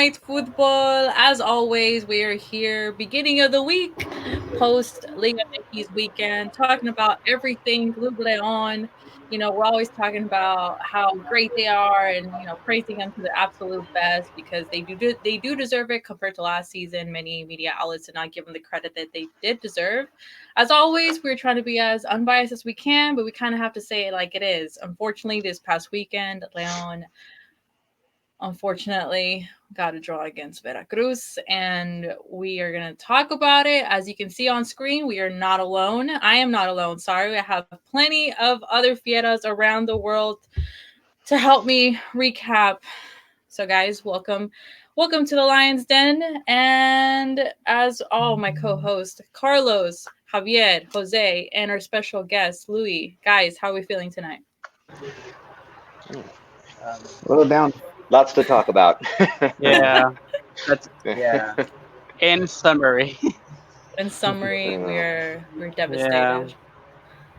Night Football. As always, we are here beginning of the week, post Liga MX weekend, talking about everything Club Leon. We're always talking about how great they are and praising them to the absolute best because they do deserve it compared to last season. Many media outlets did not give them the credit that they did deserve. As always, we're trying to be as unbiased as we can, but we kind of have to say it like it is. Unfortunately, this past weekend, Leon unfortunately got a draw against Veracruz, and we are going to talk about it. As you can see on screen, we are not alone. I am not alone. Sorry, I have plenty of other fieras around the world to help me recap. So, guys, welcome to the Lion's Den, and as all my co-hosts, Carlos, Javier, Jose, and our special guest, Louis. Guys, how are we feeling tonight? A little down. Lots to talk about. Yeah, yeah. In summary, In summary, we're yeah. devastated.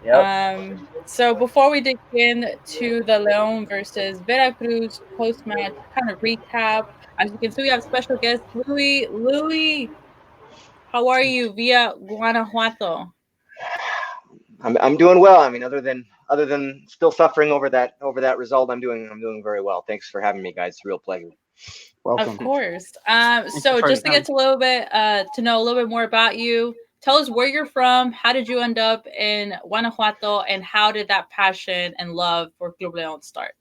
Yep. So before we dig in to the Leon versus Veracruz post-match kind of recap, as you can see, we have special guest Louis. Louis, how are you via Guanajuato? I'm doing well. I mean, other than still suffering over that result, I'm doing very well. Thanks for having me, guys. It's a real pleasure. Of Welcome. course. Thank you So for just to your get to a little bit, to know a little bit more about you, tell us where you're from. How did you end up in Guanajuato, and how did that passion and love for Club Leon start?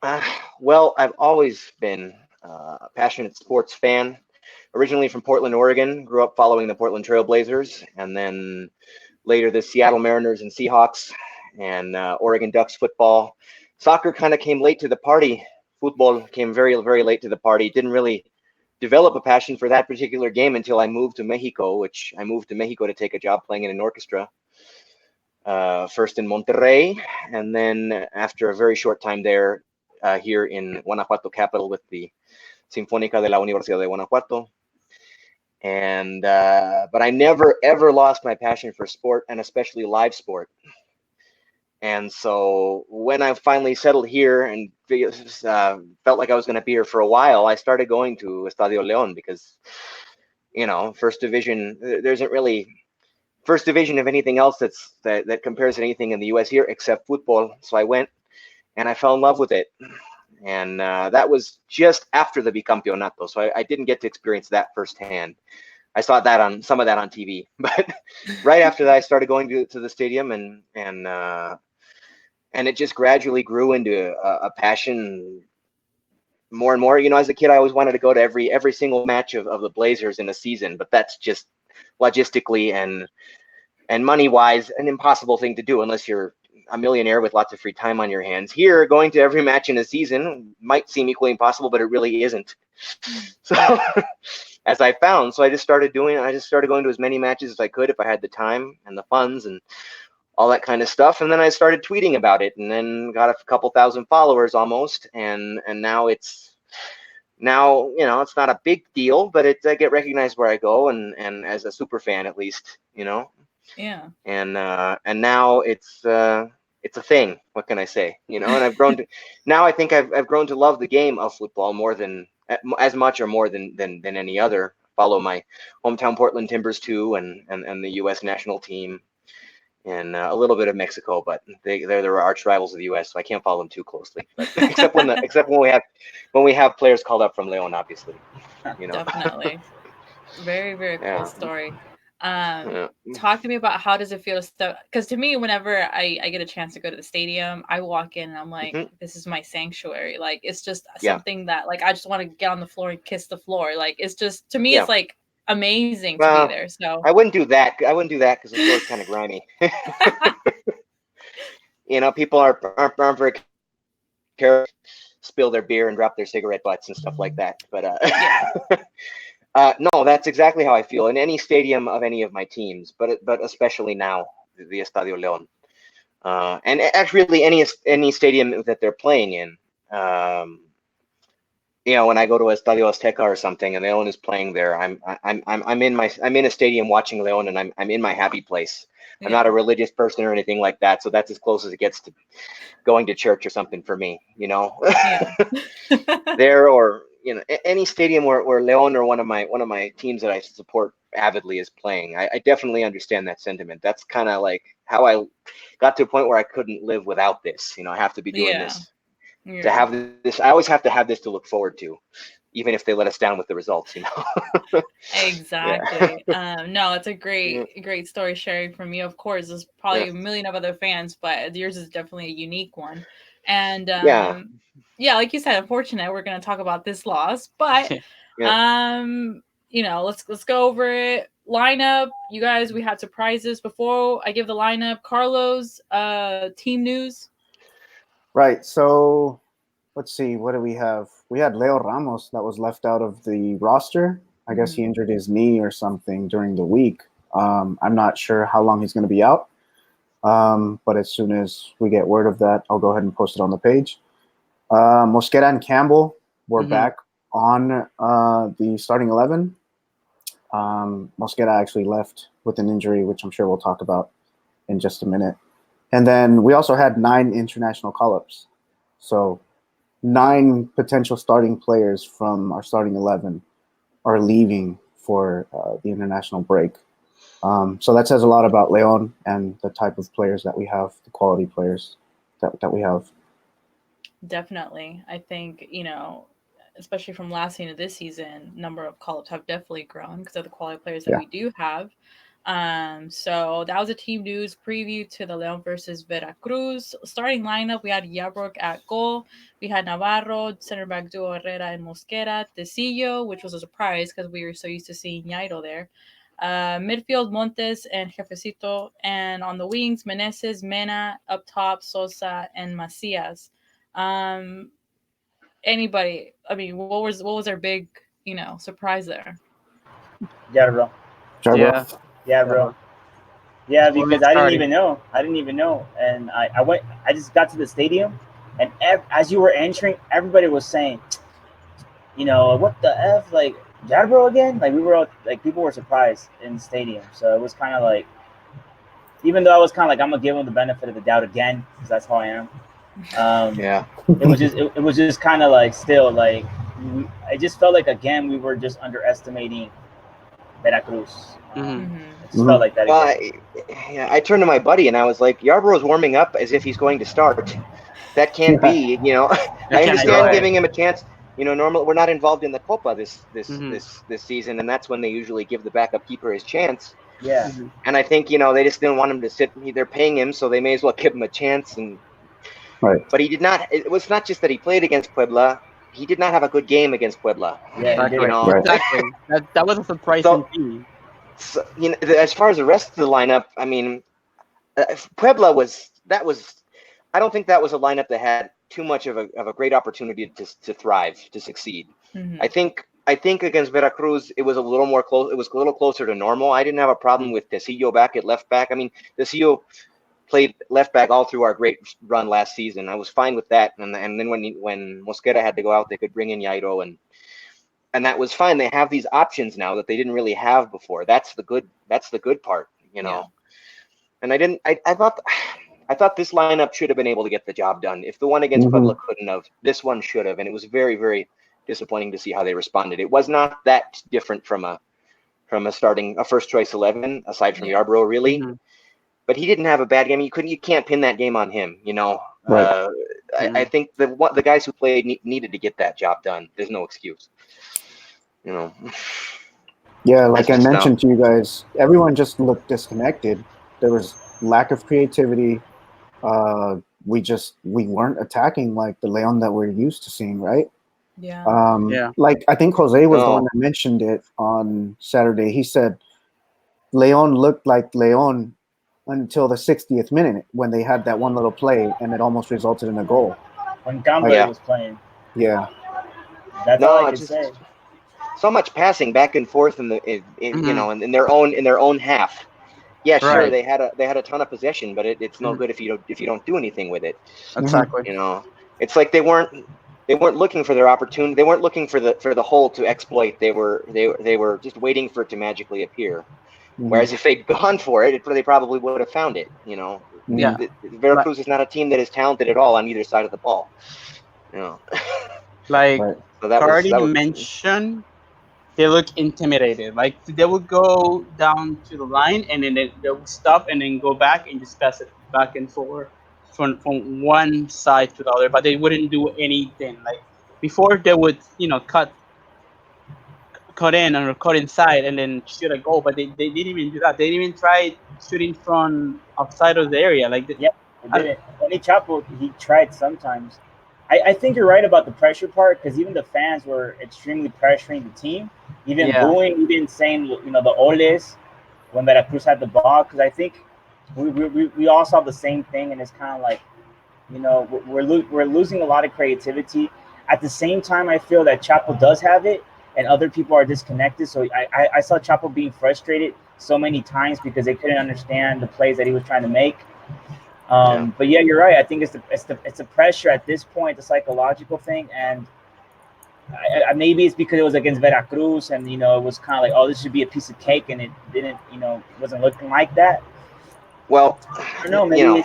Uh, well, I've always been a passionate sports fan. Originally from Portland, Oregon. Grew up following the Portland Trailblazers, and then later the Seattle Mariners and Seahawks, and Oregon Ducks football. Soccer kind of came late to the party. Football came very, very late to the party. Didn't really develop a passion for that particular game until I moved to Mexico, which I moved to Mexico to take a job playing in an orchestra, first in Monterrey, and then after a very short time there, here in Guanajuato capital with the Sinfónica de la Universidad de Guanajuato. And but I never ever lost my passion for sport, and especially live sport. And so when I finally settled here and felt like I was going to be here for a while, I started going to Estadio León because, first division, there isn't really first division of anything else that compares to anything in the U.S. here except football. So I went and I fell in love with it. And that was just after the bicampeonato. So I didn't get to experience that firsthand. I saw some of that on TV, but right after that, I started going to the stadium, and it just gradually grew into a passion more and more. As a kid, I always wanted to go to every single match of the Blazers in a season, but that's just logistically and money wise an impossible thing to do unless you're a millionaire with lots of free time on your hands. Here, going to every match in a season might seem equally impossible, but it really isn't. So as I found, so I just started going to as many matches as I could if I had the time and the funds and all that kind of stuff. And then I started tweeting about it, and then got a couple thousand followers almost. And now it's not a big deal, but I get recognized where I go, and as a super fan at least, Yeah. And now it's a thing. What can I say? And I've grown to now. I think I've grown to love the game of football more than as much or more than any other. Follow my hometown Portland Timbers too, and the U.S. national team, and a little bit of Mexico, but they're arch rivals of the U.S., so I can't follow them too closely. But except when we have players called up from Leon, obviously. Definitely. Very, very cool Yeah. story. Yeah. Talk to me about how does it feel to step, because to me, whenever I get a chance to go to the stadium, I walk in and I'm like, Mhm. this is my sanctuary. Like, it's just Yeah. something that, like, I just want to get on the floor and kiss the floor. Like, it's just, to me, Yeah. it's like amazing to be Well, there. So I wouldn't do that because the floor's kind of grimy. People aren't very careful, spill their beer and drop their cigarette butts and stuff like that. But yeah. no, that's exactly how I feel in any stadium of any of my teams, but especially now, the Estadio León, and actually any stadium that they're playing in. When I go to Estadio Azteca or something and León is playing there, I'm in a stadium watching León, and I'm in my happy place. I'm not a religious person or anything like that, so that's as close as it gets to going to church or something for me. Yeah. There, or any stadium where Leon or one of my teams that I support avidly is playing, I definitely understand that sentiment. That's kind of like how I got to a point where I couldn't live without this. I have to be doing this to have this. I always have to have this to look forward to, even if they let us down with the results. Exactly. No, it's a Yeah. great story sharing from you. Of course, there's probably a million of other fans, but yours is definitely a unique one. And Yeah. yeah, like you said, unfortunate we're going to talk about this loss, but Yeah. let's go over it. Lineup, you guys, we had surprises before I give the lineup. Carlos, team news. Right. So let's see. What do we have? We had Leo Ramos that was left out of the roster. I guess he injured his knee or something during the week. I'm not sure how long he's going to be out. But as soon as we get word of that, I'll go ahead and post it on the page. Mosquera and Campbell were back on the starting 11. Mosquera actually left with an injury, which I'm sure we'll talk about in just a minute. And then we also had 9 international call-ups. So 9 potential starting players from our starting 11 are leaving for the international break. So that says a lot about Leon and the type of players that we have, the quality players that we have. Definitely. I think, especially from last season to this season, number of call-ups have definitely grown because of the quality players that we do have. So that was a team news preview to the Leon versus Veracruz. Starting lineup, we had Yabrook at goal. We had Navarro, center back duo Herrera and Mosquera. Tecillo, which was a surprise because we were so used to seeing Yairo there. Midfield, Montes and Jefecito. And on the wings, Meneses, Mena. Up top, Sosa and Macias. Anybody? I mean, what was our big, surprise there? Yeah, bro. Yeah, bro. Yeah, because I didn't even know. And I went. I just got to the stadium, and as you were entering, everybody was saying, what the f, like Jadbro again? Like we were all, like people were surprised in the stadium. So it was kind of like, even though I was kind of like, I'm gonna give him the benefit of the doubt again because that's how I am. Yeah. It was just kind of like still like I just felt like again we were just underestimating Veracruz. It just felt like that again. I turned to my buddy and I was like, Yarbrough's warming up as if he's going to start. That can't be. I understand giving him a chance. Normally we're not involved in the Copa this season, and that's when they usually give the backup keeper his chance. Yeah. And I think they just didn't want him to sit. They're paying him, so they may as well give him a chance. And right. But he did not. It was not just that he played against Puebla. He did not have a good game against Puebla. Yeah, exactly. That was a surprising thing. So, as far as the rest of the lineup, I mean, Puebla was. I don't think that was a lineup that had too much of a great opportunity to thrive, to succeed. I think against Veracruz it was a little more close. It was a little closer to normal. I didn't have a problem with Tecillo back at left back. I mean, Tecillo played left back all through our great run last season. I was fine with that. And then when Mosquera had to go out, they could bring in Yairo and that was fine. They have these options now that they didn't really have before. That's the good part, Yeah. And I thought this lineup should have been able to get the job done. If the one against Puebla couldn't have, this one should have. And it was very, very disappointing to see how they responded. It was not that different from a starting a first choice 11 aside from Yarbrough, really. But he didn't have a bad game. You can't pin that game on him. Right. I think the guys who played needed to get that job done. There's no excuse. Yeah, like I mentioned to you guys, everyone just looked disconnected. There was lack of creativity. We weren't attacking like the Leon that we're used to seeing, right? Yeah. Like I think Jose was the one that mentioned it on Saturday. He said Leon looked like Leon until the 60th minute when they had that one little play and it almost resulted in a goal. When Gambler was playing. Yeah. That's all I can say. So much passing back and forth in their own half. Yeah, sure. They had a ton of possession, but it's no good if you don't do anything with it. Exactly. It's like they weren't looking for their opportunity. They weren't looking for the hole to exploit. They were just waiting for it to magically appear. Whereas if they'd gone for it, they probably would have found it. Veracruz is not a team that is talented at all on either side of the ball. Like So Cardi that was mentioned, they look intimidated. Like they would go down to the line and then they would stop and then go back and just pass it back and forth from one side to the other, but they wouldn't do anything. Like before, they would cut in or cut inside and then shoot a goal, but they didn't even do that. They didn't even try shooting from outside of the area. Like Yeah, it didn't. Only Chapo, he tried sometimes. I think you're right about the pressure part because even the fans were extremely pressuring the team, even yeah, booing, even saying the oles when Veracruz had the ball. Because I think we all saw the same thing, and it's kind of like we're losing a lot of creativity. At the same time, I feel that Chapo does have it, and other people are disconnected. So I saw Chapo being frustrated so many times because they couldn't understand the plays that he was trying to make. But yeah, you're right. I think it's the pressure at this point, the psychological thing, and maybe it's because it was against Veracruz, and it was kind of like, oh, this should be a piece of cake, and it didn't, wasn't looking like that. Well, I don't know. Maybe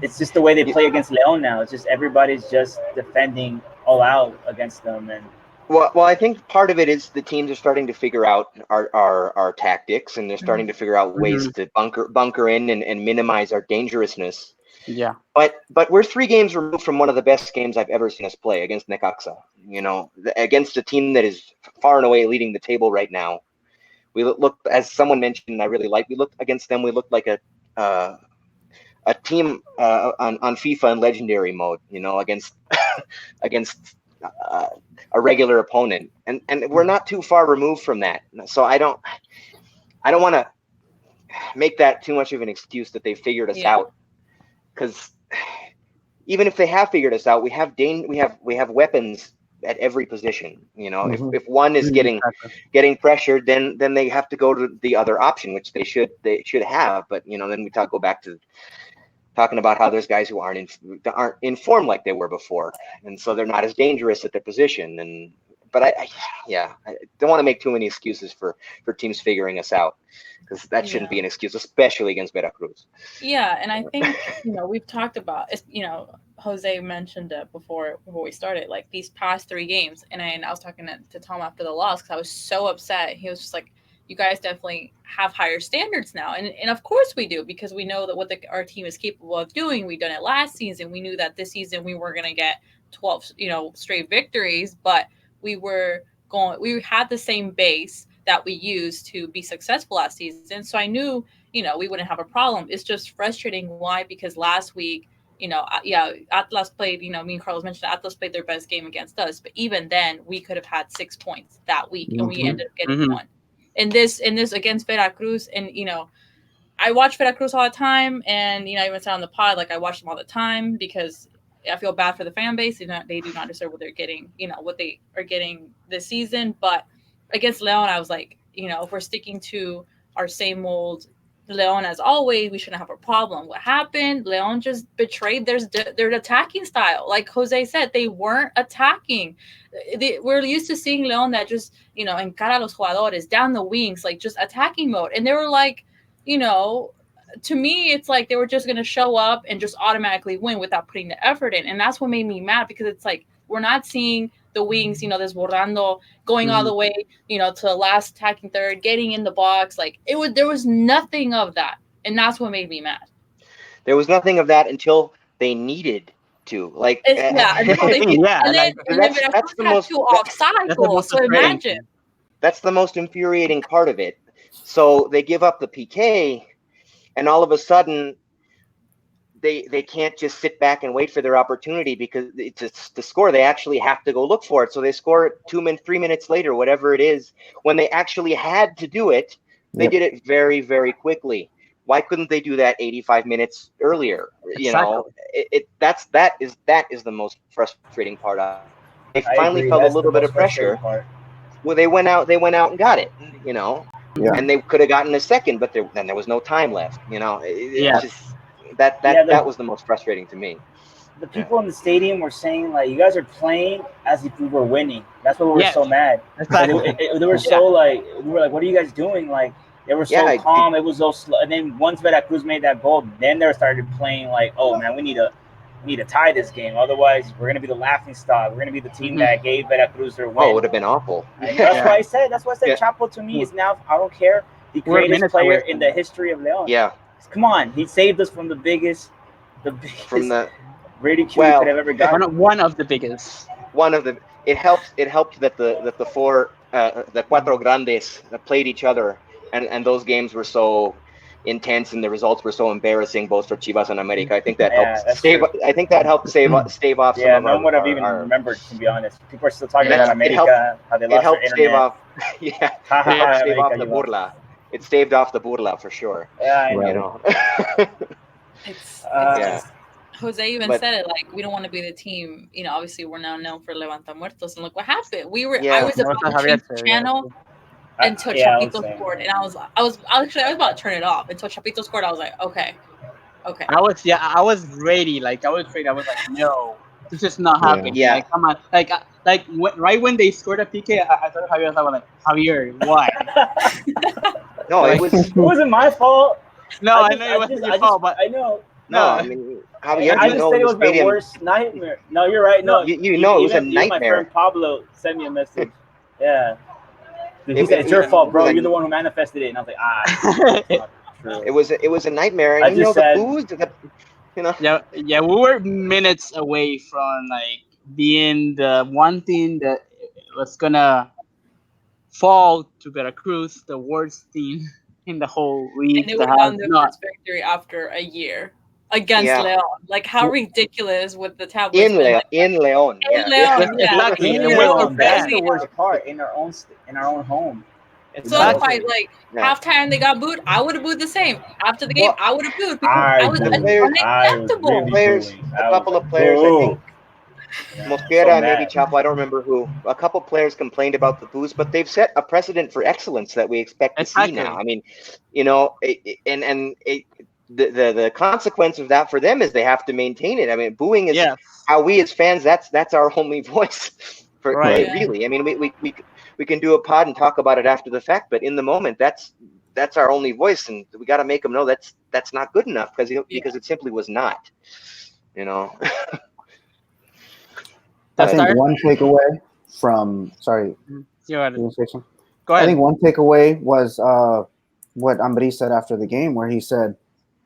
it's just the way they play against Leon now. It's just everybody's just defending all out against them, and well, I think part of it is the teams are starting to figure out our tactics, and they're starting to figure out ways to bunker in and minimize our dangerousness. yeah. But we're 3 games removed from one of the best games I've ever seen us play against Necaxa. Against a team that is far and away leading the table right now. We look, as someone mentioned, I really like. We looked against them. We looked like a team on FIFA in legendary mode. Against against a regular opponent, and we're not too far removed from that. So I don't want to make that too much of an excuse that they figured us out, because even if they have figured us out, we have weapons at every position. If one is getting pressured, then they have to go to the other option, which they should have. But then we go back to talking about how there's guys who aren't in form like they were before, and so they're not as dangerous at their position. But I don't want to make too many excuses for teams figuring us out, because that shouldn't be an excuse, especially against Veracruz. Yeah, and I think we've talked about Jose mentioned it before we started, like these past 3 games, and I was talking to Tom after the loss because I was so upset. He was just like, you guys definitely have higher standards now. And of course we do, because we know that what our team is capable of doing. We've done it last season. We knew that this season we weren't going to get 12, straight victories, but we had the same base that we used to be successful last season. So I knew, we wouldn't have a problem. It's just frustrating. Why? Because last week, Atlas played, me and Carlos mentioned Atlas played their best game against us. But even then, we could have had 6 points that week, and we ended up getting 1. In this against Veracruz, and I watch Veracruz all the time, and I even said on the pod, like, I watch them all the time because I feel bad for the fan base. They do not deserve what they're getting, what they are getting this season. But against Leon, I was like, if we're sticking to our same old Leon as always, we shouldn't have a problem. What happened? Leon just betrayed their attacking style. Like Jose said, they weren't attacking. We're used to seeing Leon that just, encara a los jugadores, down the wings, like just attacking mode. And they were like, to me, it's like they were just going to show up and just automatically win without putting the effort in. And that's what made me mad, because it's like, we're not seeing the wings, desbordando, going all the way, to the last attacking third, getting in the box. Like, there was nothing of that. And that's what made me mad. There was nothing of that until they needed to. Like, and then that's the most offside goals. So imagine. That's the most infuriating part of it. So they give up the PK, and all of a sudden they can't just sit back and wait for their opportunity, because to score, they actually have to go look for it. So they score it 3 minutes later, whatever it is. When they actually had to do it, they did it very, very quickly. Why couldn't they do that 85 minutes earlier? Exactly. That is the most frustrating part of it. They finally felt a little bit of pressure. Well, they went out and got it, and they could have gotten a second, but then there was no time left. Just that was the most frustrating to me. The people in the stadium were saying, like, you guys are playing as if we were winning. That's why we were so mad. Exactly. They were so like, we were like, what are you guys doing? Like, they were so calm. It was so slow. And then once Veracruz made that goal, then they started playing like, oh man, we need to need to tie this game. Otherwise, we're gonna be the laughing stock. We're gonna be the team that gave Veracruz their win. Oh, it would have been awful. That's why I said. That's why I said Chapo to me is now. I don't care. The greatest player in the history of Leon. Yeah. Come on, he saved us from the biggest from the ridicule we could have ever gotten. One of the biggest. One of the. It helped that the four the cuatro grandes played each other, and those games were so intense and the results were so embarrassing both for Chivas and America. I think that helped save. True. I think that helped stave off some of no one would have even remembered, to be honest. People are still talking about America, how they lost their internet. Stave off. It helped stave off the burla. It staved off the burla for sure. Yeah, I know. You know. It's Jose even said it, like, we don't want to be the team. You know, obviously we're now known for Levanta Muertos, and look what happened. I was about to change the channel until Chapito scored, and I was about to turn it off until Chapito scored. I was like, okay. I was ready. Like, I was like, no, this is not happening. Yeah. Like, come on. Right when they scored a PK, I thought Javier was like, Javier, why? No, it wasn't my fault. No, I know it wasn't your fault, but I know. No, I mean, Javier, I just said it was my worst nightmare. No, you're right. No, you know it was a nightmare. My friend Pablo sent me a message. Yeah. He said, it's your fault, bro. You're the one who manifested it. And I was like, it's not true. It was a nightmare. And the booze, you know. Yeah, we were minutes away from like being the one team that was gonna fall to Veracruz, the worst team in the whole league. And they would have gotten their first victory after a year against Leon. Like, how ridiculous would the tabloids in Leon? In Leon, exactly. That's the worst part. In our own home. So if halftime they got booed, I would have booed the same. After the game, I would have booed because I was unacceptable. A couple of players, I think. Mosquera, maybe Chapo, I don't remember who. A couple players complained about the booze, but they've set a precedent for excellence that we expect to see now. I mean, you know, the consequence of that for them is they have to maintain it. I mean, booing is how we as fans. That's our only voice. Really. I mean, we can do a pod and talk about it after the fact, but in the moment, that's our only voice, and we got to make them know that's not good enough because it simply was not. You know. I think one takeaway from Go ahead. I think one takeaway was what Ambrí said after the game, where he said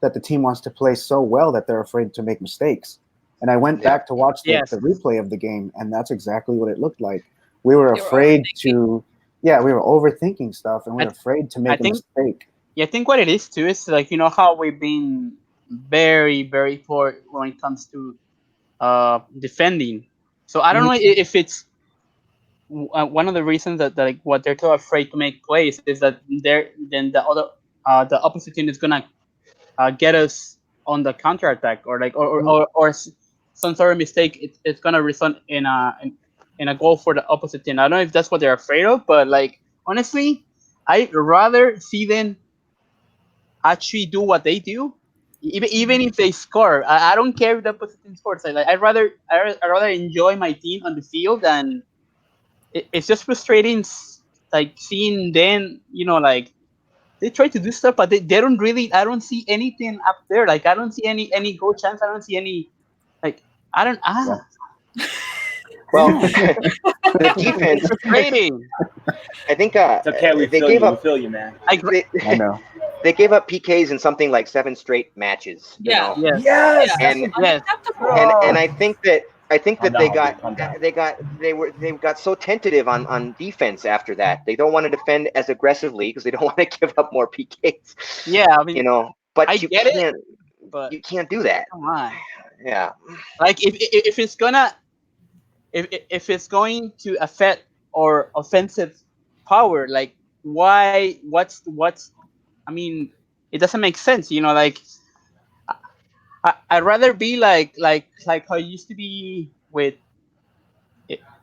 that the team wants to play so well that they're afraid to make mistakes. And I went back to watch the replay of the game, and that's exactly what it looked like. We were afraid we were overthinking stuff, and we were afraid to make a mistake. Yeah, I think what it is too is like, you know how we've been very, very poor when it comes to defending. So I don't know if it's one of the reasons that like what they're so afraid to make plays is that the opposite team is gonna get us on the counterattack or some sort of mistake. It's gonna result in a goal for the opposite team. I don't know if that's what they're afraid of, but like honestly, I'd rather see them actually do what they do. Even if they score, I don't care if the opposite team scores. I'd rather enjoy my team on the field than it's just frustrating. Like seeing them, you know, like they try to do stuff, but they don't really. I don't see anything up there. Like I don't see any goal chance. I don't see any. Like I don't. Well, the defense. Frustrating. I think it's okay. We feel you, man. I know. They gave up PKs in something like 7 straight matches. Yeah. You know? Yes. And I think that they got so tentative on defense after that. They don't want to defend as aggressively because they don't want to give up more PKs. Yeah, I mean, you know, but you can't do that. Come on. Yeah. Like if it's gonna if it's going to affect our offensive power, like what's I mean, it doesn't make sense, you know. Like I'd rather be like how it used to be with,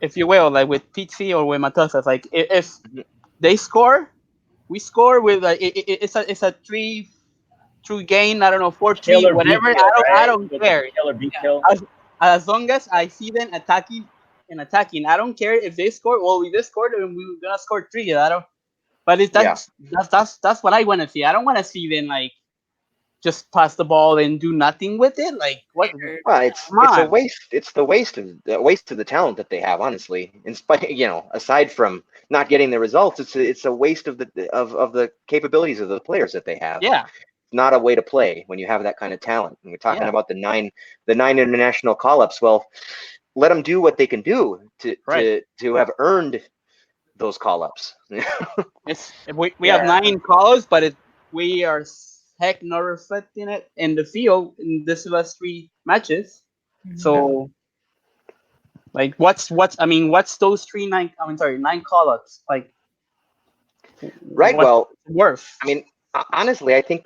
if you will, like with Pizzi or with Matosas. Like if they score, we score with like it's a 3-2 game. I don't know, 4-3, whatever. I don't care. As long as I see them attacking. I don't care if they score. Well, we just scored and we're gonna score 3. I don't. But that's what I want to see. I don't want to see them like just pass the ball and do nothing with it? Like what? Well, Come it's a on. waste. It's the waste of the talent that they have. Honestly, in spite, aside from not getting the results, it's a waste of the capabilities of the players that they have. Yeah, Not a way to play when you have that kind of talent. And we're talking yeah, about the nine international call-ups. Well, let them do what they can do to right. have earned those call-ups. It's we have Yeah. 9 calls, but we are heck not reflecting it in the field in this last 3 matches. So like, what's those 3 9? I mean, sorry, 9 call-ups. Like, Right. what's Well, worth? I mean, honestly, I think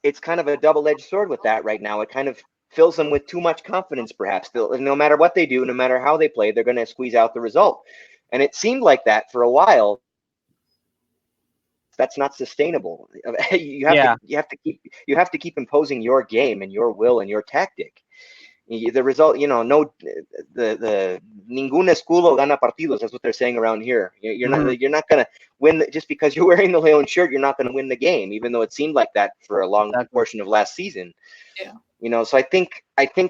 it's kind of a double-edged sword with that right now. It kind of fills them with too much confidence, perhaps. No matter what they do, no matter how they play, they're going to squeeze out the result. And it seemed like that for a while. That's not sustainable. you have to Yeah, you have to keep you have to keep imposing your game and your will and your tactic. The result, no, the ningún escudo gana partidos. That's what they're saying around here. hmm You're not gonna win just because you're wearing the Leon shirt. You're not gonna win the game, even though it seemed like that for a long exactly. portion of last season. Yeah. So I think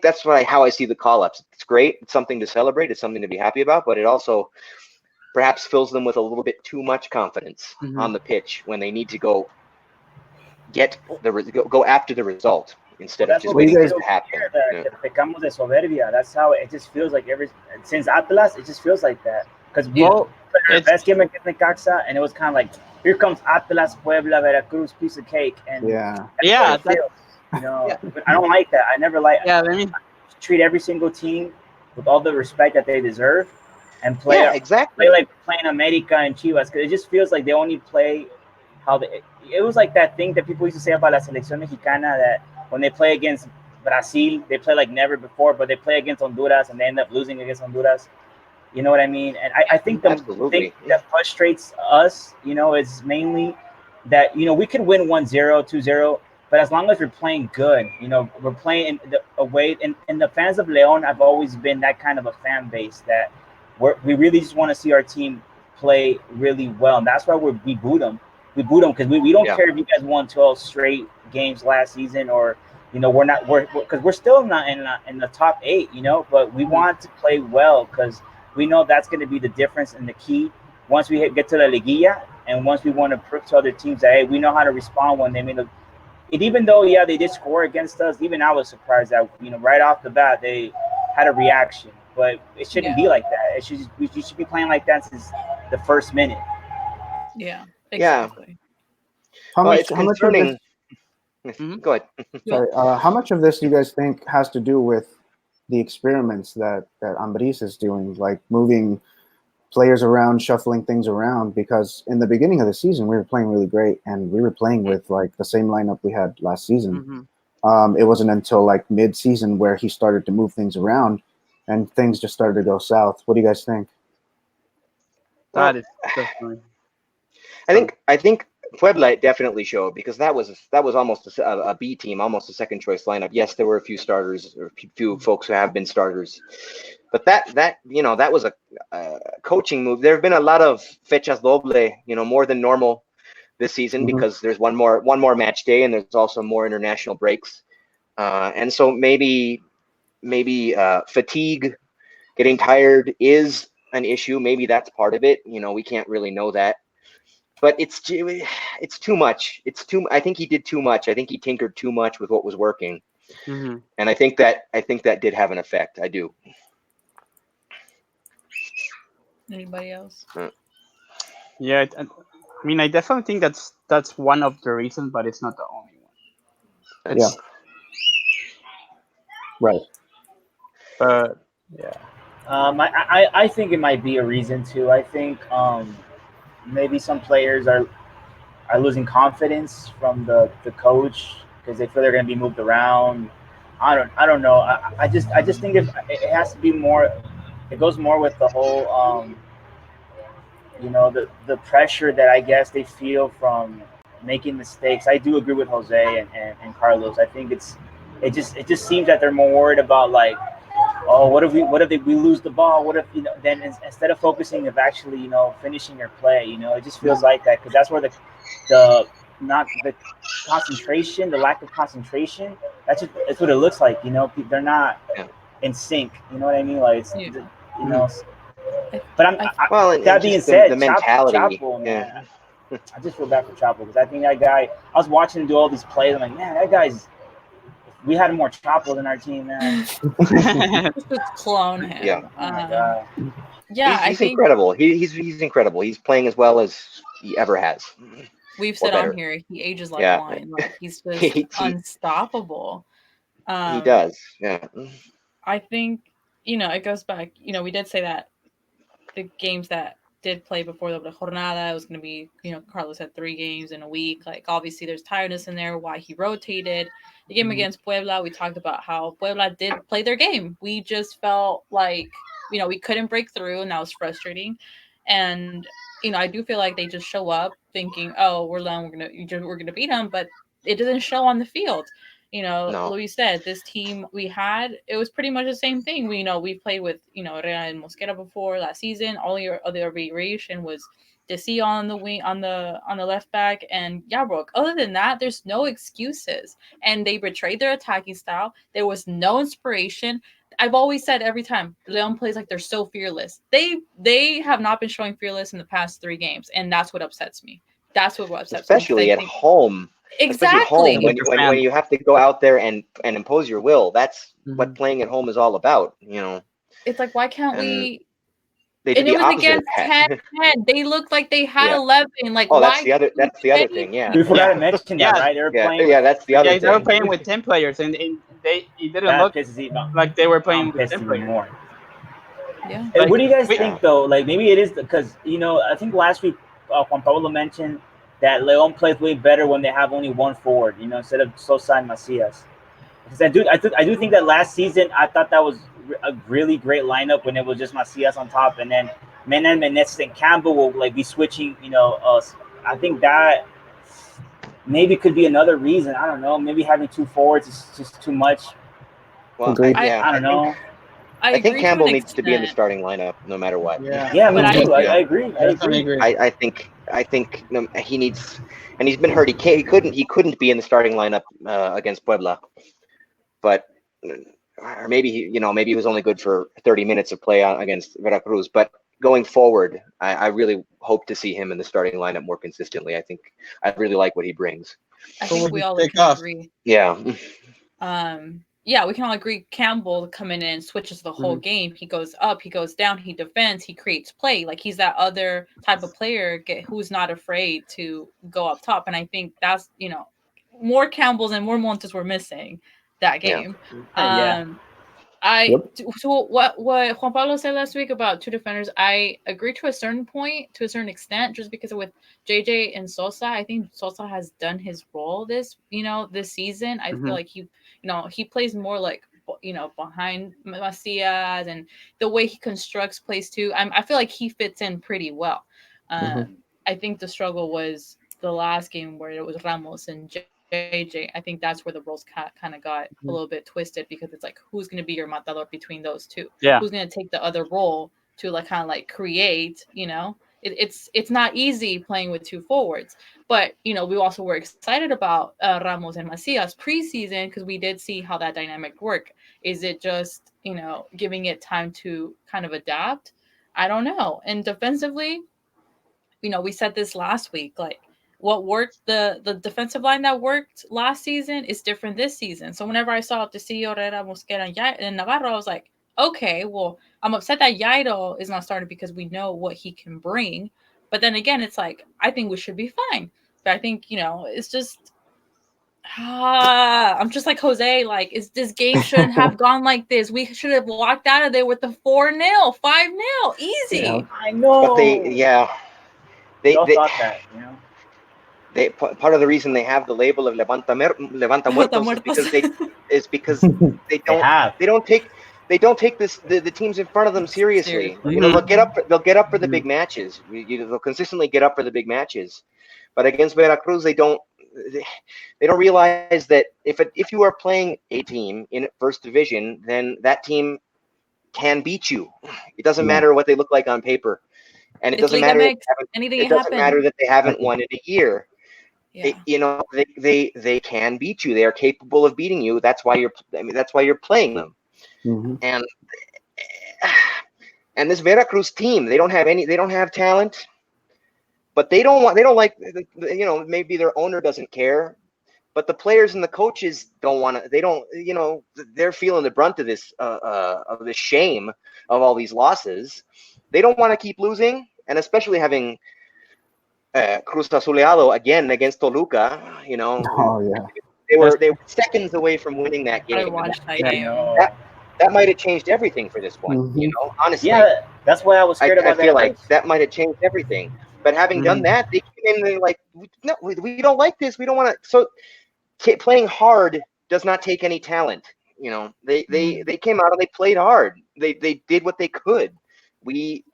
that's how I see the call-ups. It's great. It's something to celebrate. It's something to be happy about. But it also perhaps fills them with a little bit too much confidence hmm on the pitch when they need to go go after the result Well, instead of that's just what we Well, you waiting for guys, it feel to happen. here. That Yeah. que pecamos de soberbia. That's how it just feels like since Atlas, it just feels like that. Because we Yeah. Well, played our it's best game against Necaxa, and it was kind of like, here comes Atlas, Puebla, Veracruz, piece of cake, and yeah. that's what yeah, it feels. yeah, But I don't like that. I never like yeah. Let me. treat every single team with all the respect that they deserve, and Yeah, play exactly. like playing America and Chivas. Because it just feels like they only play how they. It was like that thing that people used to say about la selección mexicana, that when they play against Brazil, they play like never before, but they play against Honduras and they end up losing against Honduras. You know what I mean? And I think the thing Absolutely. that frustrates us, is mainly that, we could win 1-0, 2-0, but as long as we're playing good, we're playing in a way. And the fans of Leon have always been that kind of a fan base that we really just want to see our team play really well. And that's why we boot them. We boot them because we don't Yeah. care if you guys won 12 straight games last season, or we're not, because we're still not in the top 8, but we Mhm. want to play well because we know that's going to be the difference and the key once we get to the liguilla, and once we want to prove to other teams that, hey, we know how to respond when they made it. Even though, yeah, they did score against us, even I was surprised that, right off the bat they had a reaction. But it shouldn't Yeah. be like that. We should be playing like that since the first minute. Yeah. Yeah. Exactly. how Well, much? it's How much of this? concerning. Mhm. Go ahead. Go. Sorry. How much of this do you guys think has to do with the experiments that Ambris is doing, like moving players around, shuffling things around? Because in the beginning of the season, we were playing really great, and we were playing with like the same lineup we had last season. Mhm. It wasn't until like mid-season where he started to move things around, and things just started to go south. What do you guys think? That Well, is definitely I true. think I think Puebla definitely showed, because that was almost a B team, almost a second choice lineup. Yes, there were a few starters, or a few folks who have been starters, but that was a coaching move. There have been a lot of fechas doble, more than normal this season, Mm-hmm. because there's one more match day, and there's also more international breaks, and so maybe fatigue, getting tired is an issue. Maybe that's part of it. We can't really know that, but it's too much. I think he did too much. I think he tinkered too much with what was working, Hmm and I think that did have an effect. I do. Anybody else? Uh, Yeah, I mean, I definitely think that's one of the reasons, but it's not the only one. Yeah, It's right. but yeah. I think it might be a reason too. I think maybe some players are losing confidence from the coach because they feel they're going to be moved around. I don't know. I just think it has to be more. It goes more with the whole the pressure that I guess they feel from making mistakes. I do agree with Jose and Carlos. I think it just seems that they're more worried about, like, oh, we lose the ball? What if, then instead of focusing of actually, finishing your play, it just feels like that, because that's where the not the concentration, the lack of concentration. That's what it looks like. They're not in sync. You know what I mean? Like you know. But that and being just said, the mentality. Chapo, man, I just feel bad for Chapo because I think that guy. I was watching him do all these plays. I'm like, man, that guy's. We had more Chapos in our team, man. Just clone him. Yeah. Oh my god. Yeah, he's incredible. He's incredible. He's playing as well as he ever has. We've said on here he ages like wine. Like he's just unstoppable. He does. Yeah. I think it goes back. We did say that the games that did play before the jornada, it was going to be, Carlos had 3 games in a week. Like, obviously, there's tiredness in there, why he rotated. The game against Puebla, we talked about how Puebla did play their game. We just felt like, we couldn't break through, and that was frustrating. And, I do feel like they just show up thinking, oh, we're done, we're gonna beat them, but it doesn't show on the field. No. Luis said this team we had, it was pretty much the same thing. We played with, Herrera and Mosquera before last season. All your other variation was Desi on the wing, on the left back, and Yabrook. Other than that, there's no excuses. And they betrayed their attacking style. There was no inspiration. I've always said every time Leon plays like they're so fearless. They have not been showing fearless in the past 3 games, and that's what upsets me. That's what upsets me. Especially at home. Exactly. Especially at home, when you have to go out there and impose your will. That's what playing at home is all about. It's like, why can't we? They did the opposite of that. 10. They looked like they had 11. Like, that's the other thing. Yeah, we forgot to mention that, right? They were playing. That's the other thing. They were playing with 10 players, and it didn't look like they were playing with 10 players. More. Yeah. Like, what do you guys think, though? Like, maybe it is because I think last week Juan Pablo mentioned that Leon plays way better when they have only one forward, instead of Sosa and Macias. Because I do think that last season I thought that was a really great lineup when it was just Macias on top, and then Menendez and Campbell will like be switching. I think that maybe could be another reason. I don't know. Maybe having 2 forwards is just too much. Well, I don't know. I think Campbell needs to be in the starting lineup no matter what. Yeah, me too. I agree. I think he needs, and he's been hurt. He couldn't be in the starting lineup against Puebla, but or maybe he was only good for 30 minutes of play against Veracruz. But going forward, I really hope to see him in the starting lineup more consistently. I think I really like what he brings. I think we all can agree. Yeah. Yeah, we can all agree Campbell coming in switches the whole game. He goes up, he goes down, he defends, he creates play. Like, he's that other type of player who's not afraid to go up top. And I think that's, more Campbells and more Montes were missing that game. So what Juan Pablo said last week about 2 defenders, I agree to a certain point, to a certain extent, just because with JJ and Sosa, I think Sosa has done his role this season. I feel like he plays more like, behind Macias, and the way he constructs plays too. I feel like he fits in pretty well. I think the struggle was the last game where it was Ramos and JJ. I think that's where the roles kind of got a little bit twisted, because it's like, who's going to be your matador between those two? Yeah. Who's going to take the other role to create? It's not easy playing with 2 forwards, but we also were excited about Ramos and Macias preseason, because we did see how that dynamic worked. Is it just giving it time to kind of adapt? I don't know. And defensively, we said this last week, like, what worked, the defensive line that worked last season is different this season. So whenever I saw Tecillo, Herrera, Mosquera, and Navarro, I was like, okay, well, I'm upset that Jairo is not starting, because we know what he can bring. But then again, it's like, I think we should be fine. But I think, it's just, I'm just like Jose, like, this game shouldn't have gone like this. We should have walked out of there with the 4-0, 5-0, easy. Yeah, I know. But they thought that, part of the reason they have the label of Levanta Muertos is because they don't take the teams in front of them seriously. They'll get up for the big matches. They'll consistently get up for the big matches, but against Veracruz they don't realize that if you are playing a team in first division, then that team can beat you. It doesn't matter what they look like on paper, and it doesn't matter that they haven't won in a year. They can beat you. They are capable of beating you. That's why you're playing them. Mm-hmm. And this Veracruz team, they don't have talent, but they don't like, maybe their owner doesn't care, but the players and the coaches don't want to. They don't, they're feeling the brunt of this shame of all these losses. They don't want to keep losing, and especially having Cruz Azuleado again against Toluca. Oh yeah. They were seconds away from winning that game. I watched that game. That might have changed everything for this one. Mm-hmm. Honestly. Yeah, that's why I was scared about that. I feel like that might have changed everything. But having done that, they came in and they're like, no, we don't like this. We don't want to. So playing hard does not take any talent. They came out and they played hard. They did what they could. We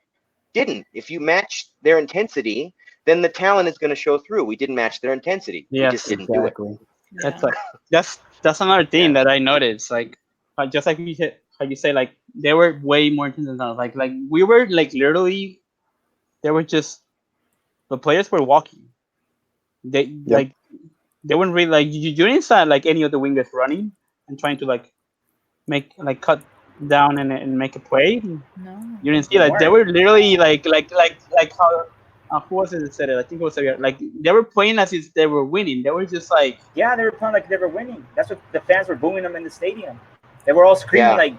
didn't. If you match their intensity, then the talent is going to show through. We didn't match their intensity. Yes, we just didn't do it. That's another thing that I noticed. Like just like how you say, like they were way more intense than us. Like we were like literally, they were just, the players were walking. Like they weren't really like, you didn't see like any of the wingers running and trying to like make like cut down and make a play. No. You didn't see like they were literally like how who was it that said it? I think it was like they were playing as if they were winning. They were just like, yeah, they were playing like they were winning. That's what the fans were booing them in the stadium. They were all screaming like,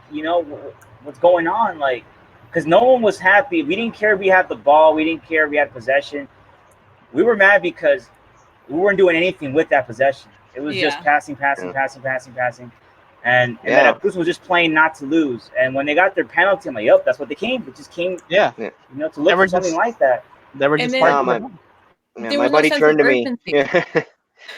what's going on? Like, because no one was happy. We didn't care if we had the ball. We didn't care if we had possession. We were mad because we weren't doing anything with that possession. It was just passing. And Veracruz was just playing not to lose. And when they got their penalty, I'm like, yep, that's what they came. They just came, to look for something like that. They were just my buddy turned to me.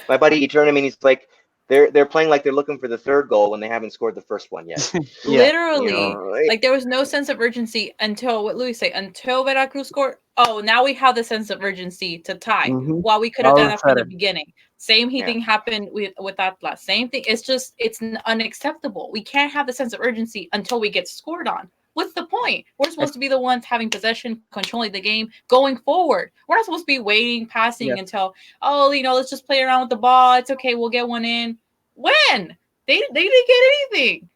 My buddy turned to me and he's like, they're playing like they're looking for the third goal when they haven't scored the first one yet. Literally, like there was no sense of urgency until what Luis say, until Veracruz scored. Oh, now we have the sense of urgency to tie. While we could have done that from the beginning. Same thing happened with Atlas. Same thing. It's unacceptable. We can't have the sense of urgency until we get scored on. What's the point? We're supposed to be the ones having possession, controlling the game, going forward. We're not supposed to be waiting, passing until, let's just play around with the ball. It's okay. We'll get one in. When? They didn't get anything.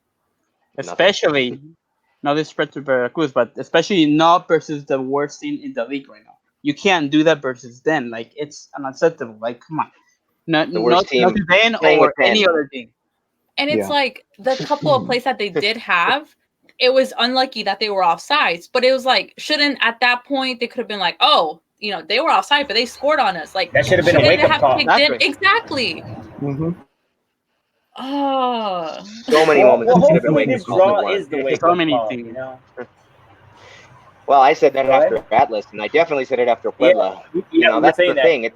Especially, not this spread to Veracruz, but especially not versus the worst team in the league right now. You can't do that versus them. Like, it's unacceptable. Like, come on. Not then or any other team. And it's like the couple of plays that they did have, it was unlucky that they were offsides, but it was like, shouldn't at that point they could have been like, they were offside, but they scored on us. Like that should have been a wake-up call. Exactly. Mm-hmm. Oh, so many moments. Hopefully this draw is the wake-up call. Well, I said that after Atlas, and I definitely said it after Puebla. That's the thing.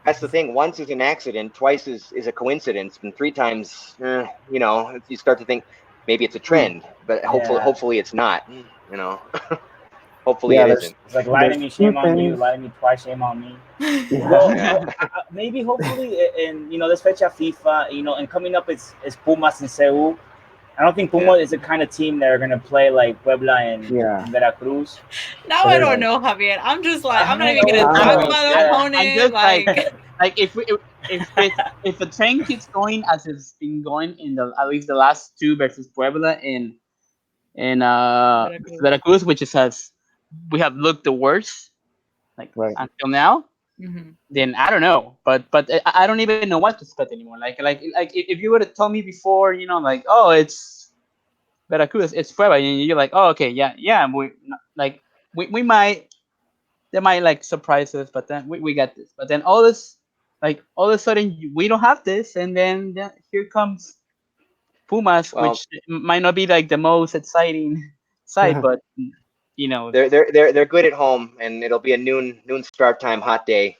That's the thing. Once is an accident, twice is a coincidence, and three times, you start to think maybe it's a trend, but hopefully it's not. Hopefully it isn't. It's like lie to me, shame on you. Lie to me twice, shame on me. Well, maybe hopefully, and this fecha FIFA, and coming up is Pumas in Seúl. I don't think Puma is the kind of team that are going to play like Puebla and Veracruz. Now I don't know, Javier. I'm just like, I'm not even going to talk about the opponent. I'm just like if the train keeps going as it's been going in at least the last two versus Puebla and Veracruz, which is we have looked the worst until now. Mm-hmm. Then I don't know, but I don't even know what to expect anymore. Like if you would have told me before, it's Veracruz, it's Puebla, and you're like, oh, okay, we might, they might like surprise us, but then we got this. But then all of a sudden we don't have this, and then here comes Pumas, which might not be like the most exciting side, but they're good at home, and it'll be a noon start time hot day.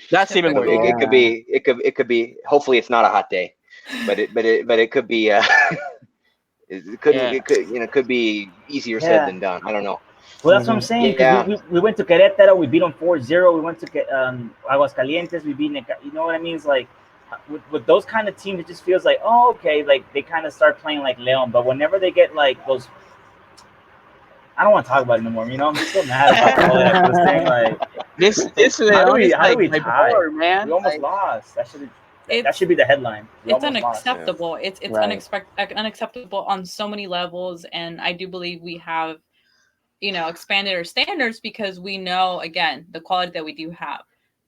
That's even worse. It could be. Hopefully, it's not a hot day, but it could be. It could be easier said than done. I don't know. Well, that's what I'm saying. We went to Querétaro, we beat them 4-0. We went to Aguascalientes, we beat. You know what I mean? It's like with those kind of teams, it just feels like, oh, okay, like they kind of start playing like León. But whenever they get like those I don't want to talk about it anymore. You know, I'm still mad about the whole Veracruz thing. Like this how do we my tie? board, man. We almost Like, lost. That should be the headline. We It's almost lost. unacceptable. It's Right. unacceptable on so many levels, and I do believe we have, expanded our standards because we know, again, the quality that we do have,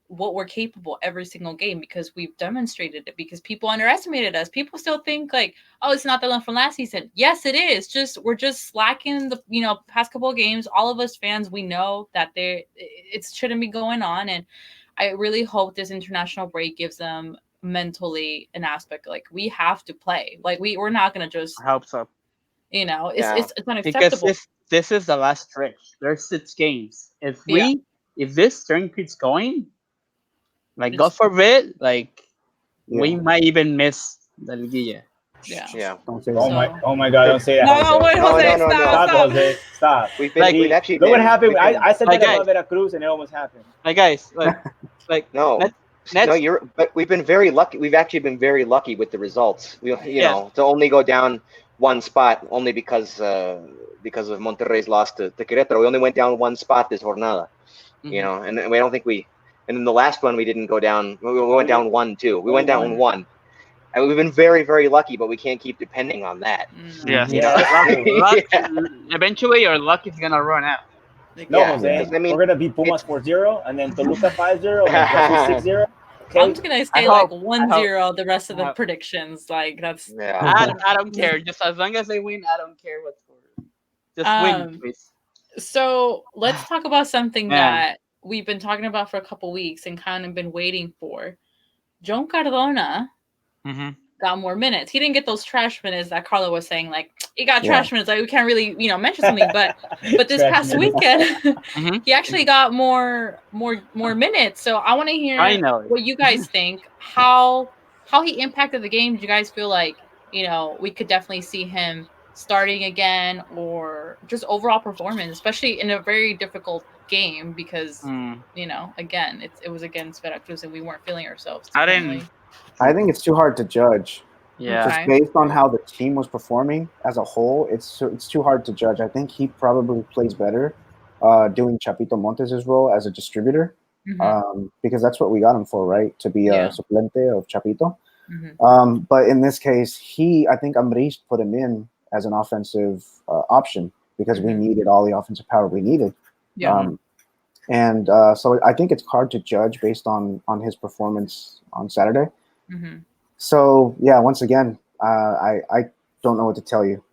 what we're capable every single game, because we've demonstrated it, because people underestimated us. People still think like, oh, it's not the one from last season. Yes, it is. We're just slacking the past couple of games. All of us fans, we know that it shouldn't be going on, and I really hope this international break gives them mentally an aspect like we have to play. Like we're not gonna just I hope so. it's Because unacceptable. this is the last stretch. There's 6 games. If this turn keeps going, like God forbid, like we might even miss the Liguilla. Yeah. Don't say Oh that. my God! Don't say that. No, wait, Jose, No. stop. Jose, stop. We've Look actually been. what happened. I said Like, that guys, about Veracruz, and it almost happened. like guys, like No, Nets, but we've been very lucky. We've actually been very lucky with the results. To only go down one spot only because of Monterrey's loss to Querétaro. We only went down one spot this jornada. And we don't think and in the last one we didn't go down. We went down 1-2. We went down one. And we've been very, very lucky, but we can't keep depending on that. Yes. Luck. Eventually your luck is gonna run out. No, Jose. I mean, we're gonna beat Pumas 4-0, and then Toluca 5-0, and then Veracruz 6-0. Okay. I'm just gonna say like 1-0 the rest of the predictions. Like that's I don't care. Just as long as they win, I don't care what score. Just win, please. So let's talk about something that we've been talking about for a couple weeks and kind of been waiting for. John Cardona got more minutes. He didn't get those trash minutes that Carlo was saying. Like he got trash minutes. Like we can't really, mention something. But this past weekend, he actually got more minutes. So I want to hear what you guys think. How he impacted the game. Do you guys feel like we could definitely see him starting again, or just overall performance, especially in a very difficult game because again it was against Veracruz and we weren't feeling ourselves. I think it's too hard to judge. Yeah. Just based on how the team was performing as a whole, it's too hard to judge. I think he probably plays better doing Chapito Montes' role as a distributor, because that's what we got him for, right? To be a suplente of Chapito. But in this case, I think Ambriz put him in as an offensive option because we needed all the offensive power we needed. So I think it's hard to judge based on his performance on Saturday. So yeah, once again, I don't know what to tell you.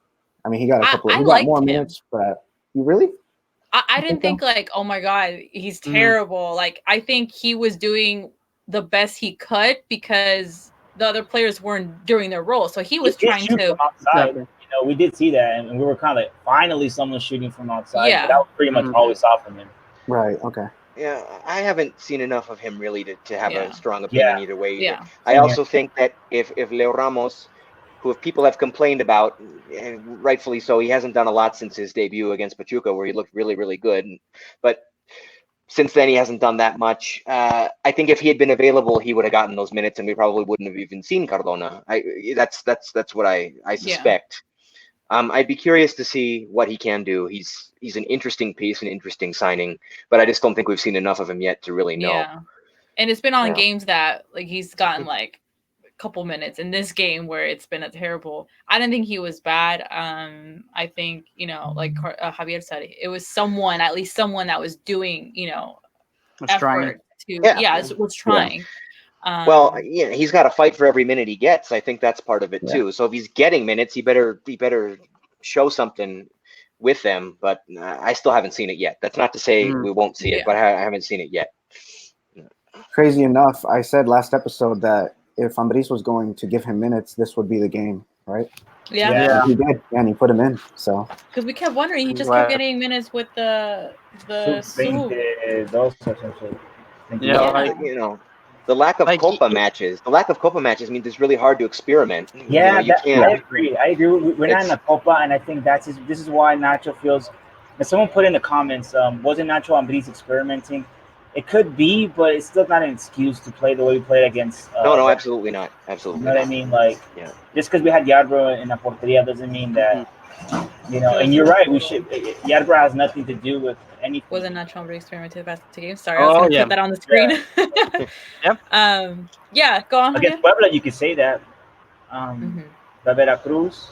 I mean, he got he got more minutes, but you really? I didn't think like, oh my God, he's terrible. Like I think he was doing the best he could because the other players weren't doing their role. So he was trying to from outside. We did see that, and we were kind of like, finally someone shooting from outside. Yeah. But that was pretty much all we saw from him. Right. Okay. Yeah, I haven't seen enough of him really to have a strong opinion either way. Yeah. I also think that if Leo Ramos, who people have complained about, and rightfully so, he hasn't done a lot since his debut against Pachuca, where he looked really, really good. But since then, he hasn't done that much. I think if he had been available, he would have gotten those minutes, and we probably wouldn't have even seen Cardona. That's what I suspect. I'd be curious to see what he can do. He's an interesting piece, an interesting signing, but I just don't think we've seen enough of him yet to really know. Yeah, and it's been on games that like he's gotten like a couple minutes. In this game where it's been a terrible, I didn't think he was bad. I think like Javier said, it was at least someone that was doing effort was trying. Well, he's got to fight for every minute he gets. I think that's part of it too. So if he's getting minutes, he better show something with them. But I still haven't seen it yet. That's not to say we won't see it, but I haven't seen it yet. Crazy enough, I said last episode that if Ambriz was going to give him minutes, this would be the game, right? Yeah. He did, and he put him in. So because we kept wondering, he just kept getting minutes with the the lack of Copa matches. The lack of Copa matches means it's really hard to experiment. Yeah, I agree. We're not in the Copa, and I think this is why Nacho feels. And someone put in the comments, wasn't Nacho Ambriz experimenting? It could be, but it's still not an excuse to play the way we played against. No, absolutely not. Absolutely. You know what I mean? Like, just because we had Yarbrough in the porteria doesn't mean that And you're right. We should. Yadbra has nothing to do with anything. Was a natural hombre experimented past the game. Sorry, I was going to put that on the screen. Yep. Yeah, go on. Against Puebla, you could say that. Veracruz.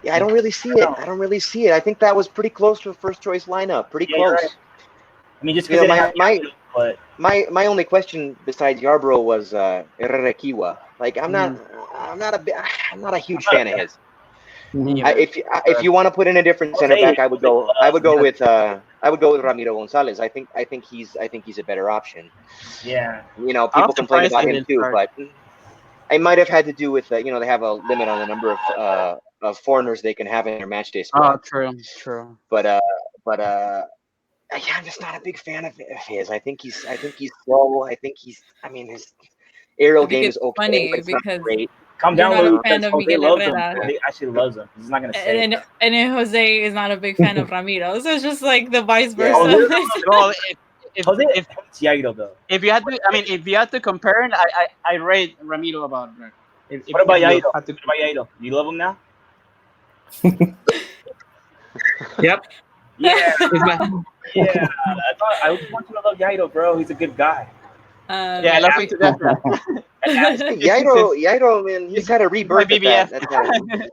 Yeah, I don't really see it. I don't really see it. I think that was pretty close to a first choice lineup. Pretty close. Right. I mean, just because my only question besides Yarbrough was Herrera Kiwa. Like I'm not a huge fan of his. If you want to put in a different center back, I would go with Ramiro Gonzalez. I think he's a better option. Yeah. People complain about him too, but it might have had to do with they have a limit on the number of foreigners they can have in their match day squad. Oh, true. But yeah, I'm just not a big fan of his. I think he's slow. His aerial game is okay, funny but it's because not great. Calm down, not Lou. a fan of Jose Miguel loves him. Herrera. He actually loves him. He's not gonna say. And Jose is not a big fan of Ramiro, so it's just like the vice versa. Well, Jose hates Jairo though. If you had to compare, I rate Ramiro about. What about Jairo? You love him now? Yep. Yeah. Yeah. I always want you to love Jairo, bro. He's a good guy. Yeah, I love him to death. Jairo, man, he's had a rebirth at that.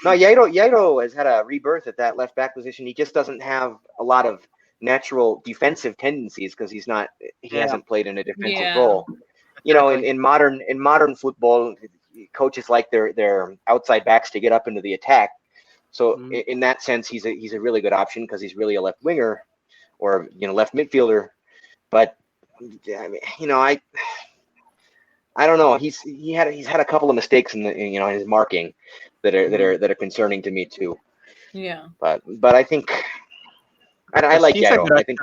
No, Jairo has had a rebirth at that left back position. He just doesn't have a lot of natural defensive tendencies because he hasn't played in a defensive role. In modern football, coaches like their outside backs to get up into the attack. So in that sense, he's a really good option because he's really a left winger or left midfielder. But I don't know. He's had a couple of mistakes in his marking that are concerning to me too. Yeah. But I think I like Jairo. I think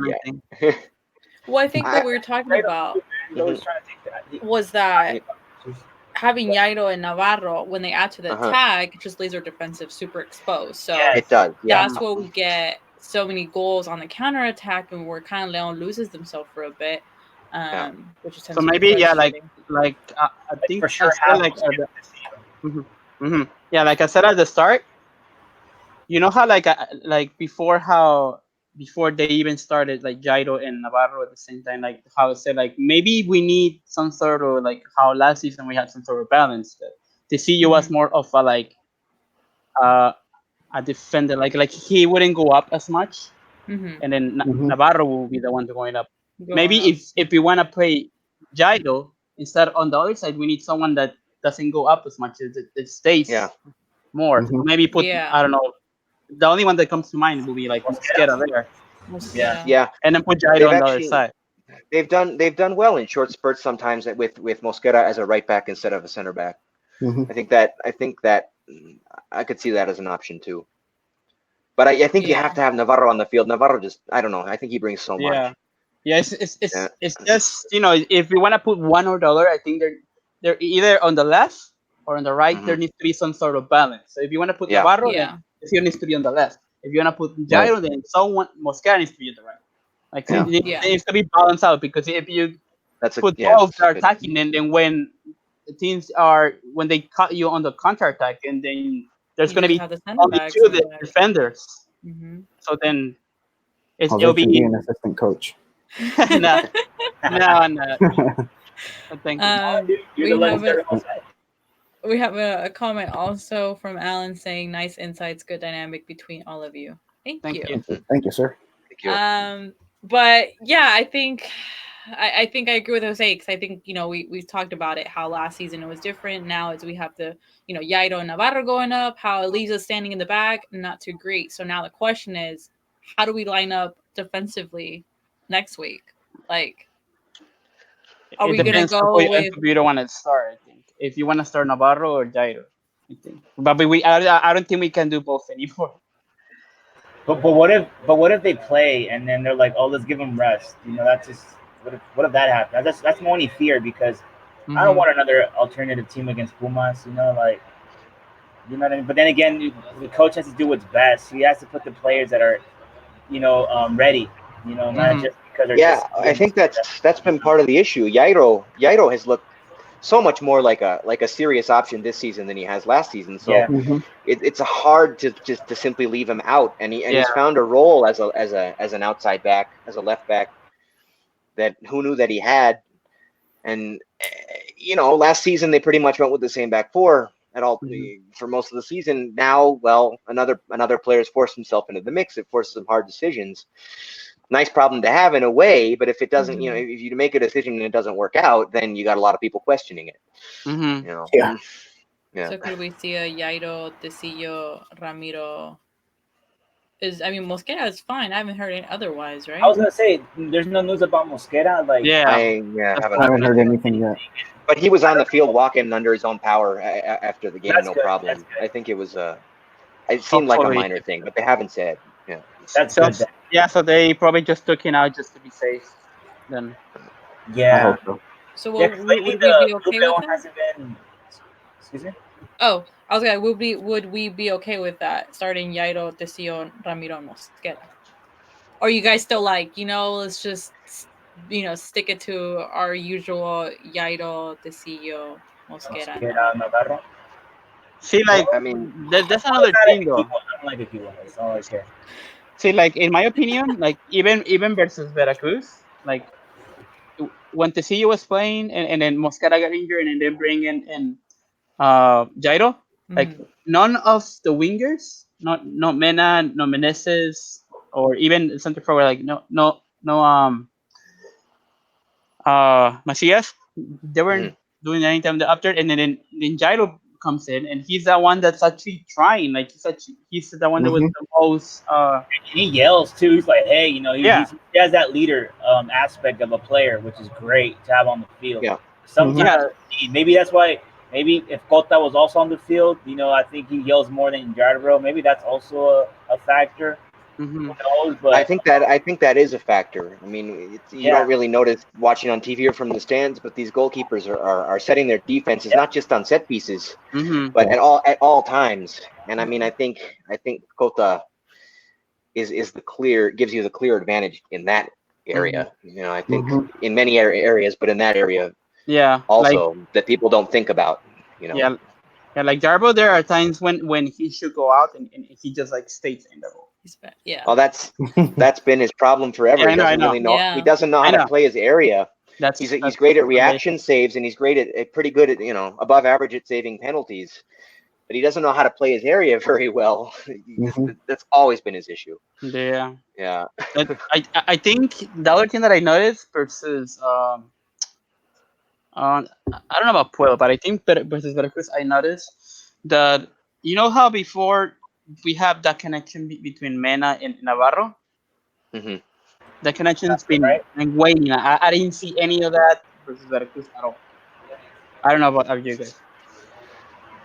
Well, I think what we were talking about was that having Jairo and Navarro, when they add to the attack, it just leaves our defensive super exposed. So it does. Yeah. That's where we get so many goals on the counterattack, and where kind of Leon loses themselves for a bit. Which is so maybe I think for sure yeah, like I said at the start, how before they even started like Jairo and Navarro at the same time, like how I said, like maybe we need some sort of like how last season we had some sort of balance. The CU was more of a defender, like he wouldn't go up as much, and then Navarro will be the one going up. Maybe if we want to play Jairo instead on the other side, we need someone that doesn't go up as much. It stays more. Maybe put I don't know. The only one that comes to mind will be like Mosquera there. Yeah. And then put Jairo on the other side. They've done well in short spurts sometimes with Mosquera as a right back instead of a center back. I think that I could see that as an option too. But I think you have to have Navarro on the field. Navarro just I don't know. I think he brings so much. Yeah, it's just if we want to put one or the other, I think they're either on the left or on the right. There needs to be some sort of balance. So if you want to put Navarro, then he needs to be on the left. If you want to put Jairo, then Mosquera needs to be on the right. Like it needs to be balanced out, because if you put both that are attacking, and then when the teams when they cut you on the counter attack, and then there's going to be only two defenders. So then it'll be an assistant coach. No. Thank you. We have a comment also from Alan saying, "Nice insights, good dynamic between all of you." Thank you. Thank you, sir. Thank you. But yeah, I think I agree with Jose, because I think we've talked about it, how last season it was different. Now as we have the Jairo and Navarro going up, how it leaves us standing in the back, not too great. So now the question is, how do we line up defensively next week? Like, are we gonna go with? You don't want to start. I think if you want to start Navarro or Jairo, I think. But I don't think we can do both anymore. But what if they play and then they're like, oh, let's give them rest? That's just what if that happens? That's my only fear, because I don't want another alternative team against Pumas. Like, you know what I mean. But then again, the coach has to do what's best. He has to put the players that are, ready. Not just because they're. Yeah, I think that's been part of the issue. Jairo has looked so much more like a serious option this season than he has last season. So it's hard to just to simply leave him out, and he's found a role as an outside back, as a left back that who knew that he had. And last season they pretty much went with the same back four at all for most of the season. Now, well, another player has forced himself into the mix. It forces some hard decisions. Nice problem to have in a way, but if it doesn't, if you make a decision and it doesn't work out, then you got a lot of people questioning it. So could we see a Jairo, Tecillo, Ramiro? Mosquera is fine. I haven't heard it otherwise, right? I was gonna say there's no news about Mosquera. Like, I haven't heard anything yet. But he was on the field walking under his own power after the game, no problem. I think it was it seemed like a minor thing, but they haven't said. Yeah, that's good. So they probably just took him out just to be safe. Then. Yeah. I hope so. So would we be okay with that? Excuse me. Oh, I was like, would we be okay with that? Starting Jairo, Tecillo, Ramiro, Mosquera? Or you guys still like, let's just, stick it to our usual Jairo, Tecillo, Mosquera. Navarro. See, like, that's another thing, though. I'm like a key one. That's all I care. See, like, in my opinion, like, even versus Veracruz, like, when Tecillo was playing and then Mosquera got injured and then bring in Jairo, like, none of the wingers, not Mena, no Meneses, or even center forward, like, no Macias, they weren't doing anything after, and then Jairo comes in, and he's the one that's actually trying. Like, he's the one that was the most. He yells too. He's like, hey, he has that leader aspect of a player, which is great to have on the field. Yeah. Sometimes maybe that's why. Maybe if Cota was also on the field, I think he yells more than Jairo. Maybe that's also a factor. Who knows? But I think that is a factor. I mean, you don't really notice watching on TV or from the stands, but these goalkeepers are setting their defenses not just on set pieces, but at all times. And I mean, I think Cota is gives you the clear advantage in that area. I think in many areas, but in that area. Yeah. Also, that people don't think about. Yeah, like Jarbo, there are times when he should go out and he just like stays in the goal. Yeah. Well, that's been his problem forever. Yeah, he doesn't really know. He doesn't know how to play his area. He's great at reaction saves, and he's great at pretty good at above average at saving penalties. But he doesn't know how to play his area very well. That's always been his issue. Yeah. Yeah. I think the other thing that I noticed versus I don't know about Puebla, but I think versus Veracruz, I noticed that how before we have that connection between Mena and Navarro. The connection's been waning. I didn't see any of that versus Veracruz at all. I don't know about you guys.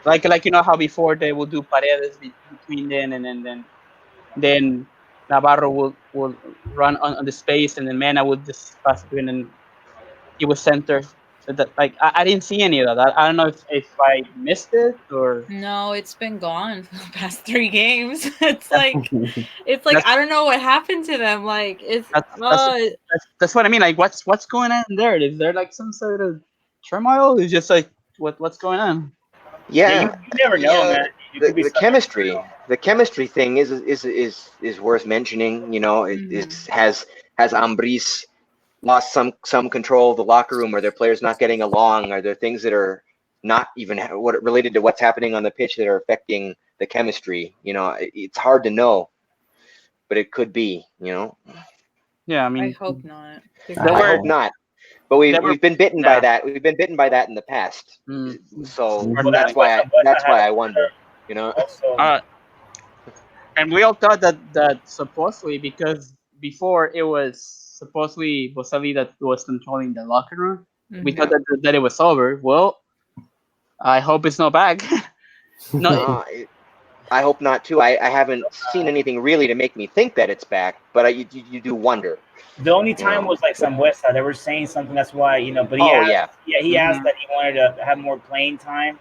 Like how before they would do paredes between them, and then Navarro will run on the space, and then Mena would just pass between, and he was center. So that I didn't see any of that. I don't know if I missed it or no. It's been gone for the past 3 games. It's like I don't know what happened to them. Like that's what I mean. Like what's going on there? Is there like some sort of turmoil? It's just like what's going on? Yeah, you never know, man. The chemistry thing is worth mentioning. Has Ambris lost some control of the locker room? Are their players not getting along? Are there things that are not even related to what's happening on the pitch that are affecting the chemistry? It's hard to know, but it could be. Yeah, I mean, I hope not. I hope not. But we've been bitten by that. We've been bitten by that in the past. So that's why I wonder. And we all thought that supposedly, because before it was supposedly Boselli that was controlling the locker room, we thought that it was over. Well, I hope it's not back. I hope not too. I haven't seen anything really to make me think that it's back, but you do wonder. The only time was like Sambuesa. They were saying something. That's why but he asked that he wanted to have more playing time.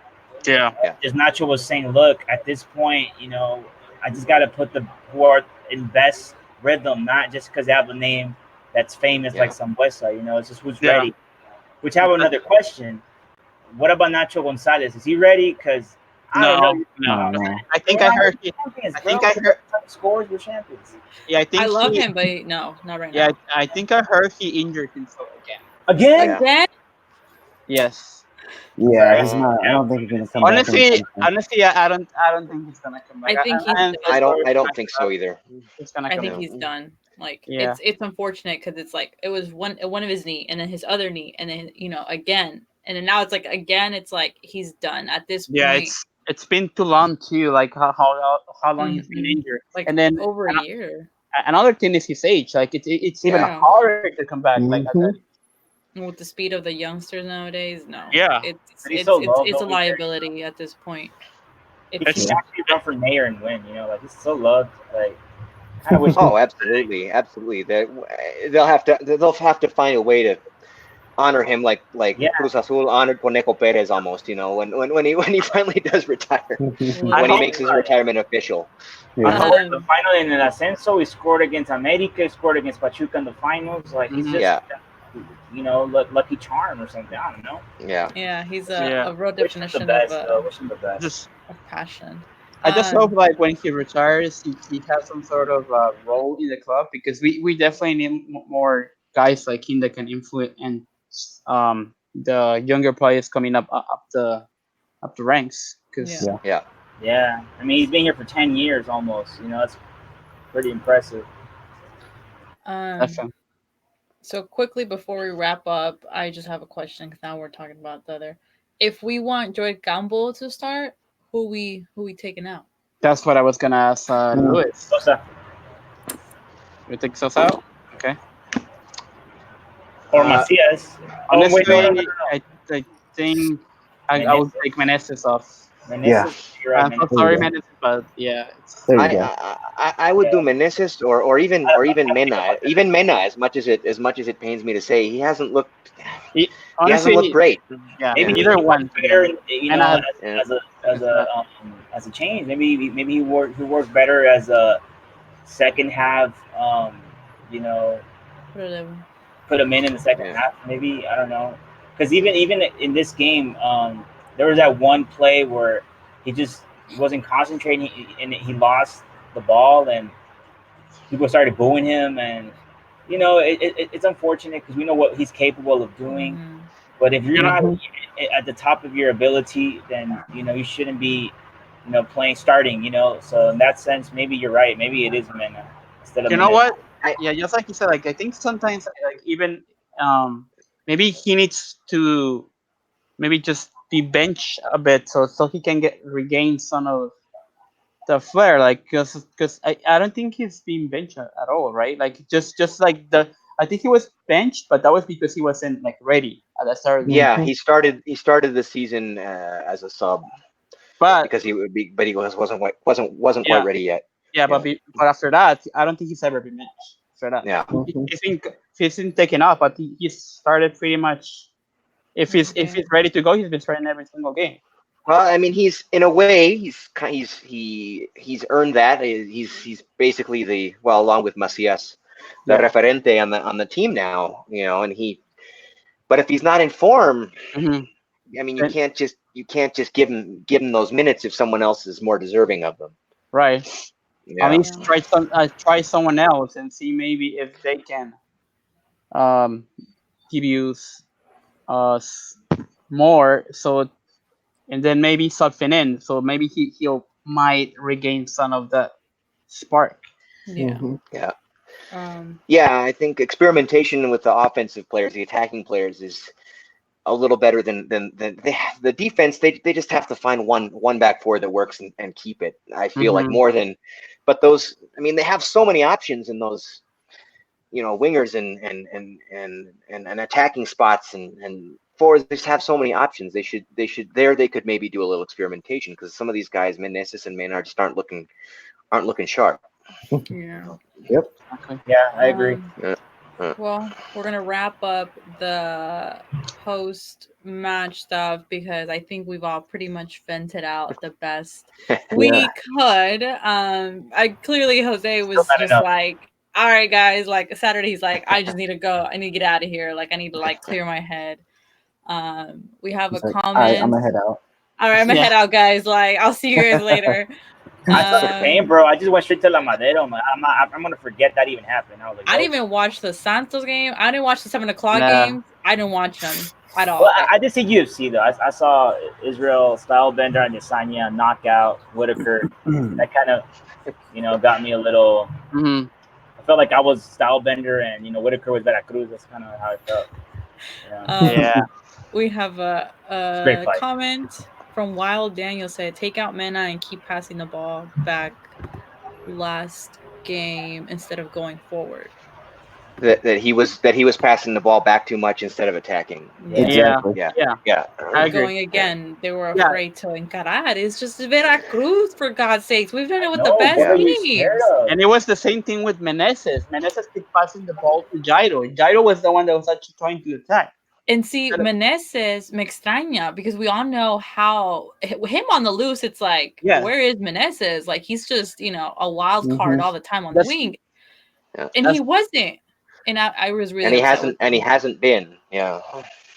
Yeah. Just Nacho was saying, look, at this point, I just got to put the board in best rhythm, not just because they have a name that's famous like Sambuesa. It's just who's ready. Which I have another question. what about Nacho Gonzalez? Is he ready? Because I don't know. No. I think I heard. I think I heard. Scores. We're champions. Yeah, I think I love he. him, but no, not right Yeah, now. I think I heard he injured himself again. Again? Again? Yes. Yeah, Sorry. he's not. I don't think he's gonna come back. Honestly, I don't think he's gonna come back. I think he's I'm so done. sorry I to don't mess think it up. so either. He's gonna I come think back. he's done. Like Yeah. it's unfortunate because it's like it was one of his knee and then his other knee and then again and then now it's like again it's like he's done at this Yeah, point. it's been too long too. Like how long he's been injured, like and then over a year. another thing is his age. Like it's even Yeah. harder to come back. Like at that. With the speed of the youngsters nowadays, no. Yeah. It's so low, a liability at this point. He should actually run for mayor and win. Like he's so loved. Like kind of wish. Oh, absolutely. They'll have to find a way to honor him like Cruz Azul honored Conejo Perez almost. When he finally does retire, when he makes his retirement official. The final in El Ascenso, he scored against America, he scored against Pachuca in the finals. Like he's just, lucky charm or something. I don't know. Yeah, he's a real definition of passion. I just hope like when he retires, he has some sort of role in the club because we definitely need more guys like him that can influence and the younger players coming up the ranks. Cause yeah. I mean, he's been here for 10 years almost. That's pretty impressive. So quickly before we wrap up, I just have a question because now we're talking about the other. If we want Joy Gamble to start, who we taking out? That's what I was gonna ask Luis. Sosa. You think Sosa out? Okay. Or Macias. Honestly, I think I would take Meneses off. I'm so sorry, Meneses, but yeah. I would do Meneses or even Mena. Even Mena, as much as it pains me to say, he hasn't looked. He hasn't looked great. Yeah, maybe either one. Better, as a change. Maybe he works better as a second half. Put him in the second half. Maybe I don't know. Because even in this game, there was that one play where he just wasn't concentrating and he lost the ball and people started booing him and it's unfortunate because we know what he's capable of doing. But if you're not at the top of your ability, then you shouldn't be starting. So in that sense, maybe you're right. Maybe it is Mena instead of what? Just like you said, like I think sometimes like even maybe he needs to maybe just be benched a bit so he can regain some of the flair, like because I don't think he's been benched at all, right? Like just like I think he was benched, but that was because he wasn't like ready at the start. He started the season as a sub, but because he wasn't quite ready yet. Yeah, but after that, I don't think he's ever been benched. After that, he's been taken off, but he started pretty much. If he's ready to go, he's been starting every single game. Well, I mean, he's in a way he's earned that. He's basically along with Macias, the referente on the team now. And but if he's not in form, I mean, you can't just give him those minutes if someone else is more deserving of them. Right. At least try someone else and see maybe if they can give you more. So. And then maybe something in, so maybe he'll might regain some of that spark. I think experimentation with the offensive players, the attacking players, is a little better than the defense. They just have to find one back four that works and keep it. I feel like more than, but those. I mean, they have so many options in those, wingers and attacking spots and. Forwards just have so many options. They could maybe do a little experimentation because some of these guys, Meneses and Maynard, just aren't looking sharp. Yeah. Yep. Okay. Yeah, I agree. Well, we're gonna wrap up the post-match stuff because I think we've all pretty much vented out the best we could. I clearly Jose was just like, all right, guys. Like Saturday, he's like, I just need to go. I need to get out of here. Like I need to clear my head. We have a He's like, all right, I'm comment. gonna head out. All right, I'm gonna head out, guys. Like, I'll see you guys later. I felt the same, bro. I just went straight to La Madera. I'm gonna forget that even happened. I was like, I didn't even watch the Santos game. I didn't watch the 7:00 games. I didn't watch them at all. Well, I did see UFC though. I saw Israel Stylebender and Adesanya knockout Whitaker. That kind of, got me a little. Mm-hmm. I felt like I was Stylebender and Whitaker was Veracruz. That's kind of how I felt. Yeah. We have a comment from Wild Daniel said, "Take out Mena and keep passing the ball back last game instead of going forward." That he was passing the ball back too much instead of attacking. Exactly. Yeah. I agree. Going again, they were afraid to encarar. It's just Veracruz, for God's sakes. We've done it with the best teams. And it was the same thing with Meneses. Meneses kept passing the ball to Jairo. Jairo was the one that was actually trying to attack. And see, Meneses me extraña because we all know how him on the loose. It's like, where is Meneses? Like he's just a wild card all the time on the wing, and he wasn't. And I was really and he hasn't been. Yeah.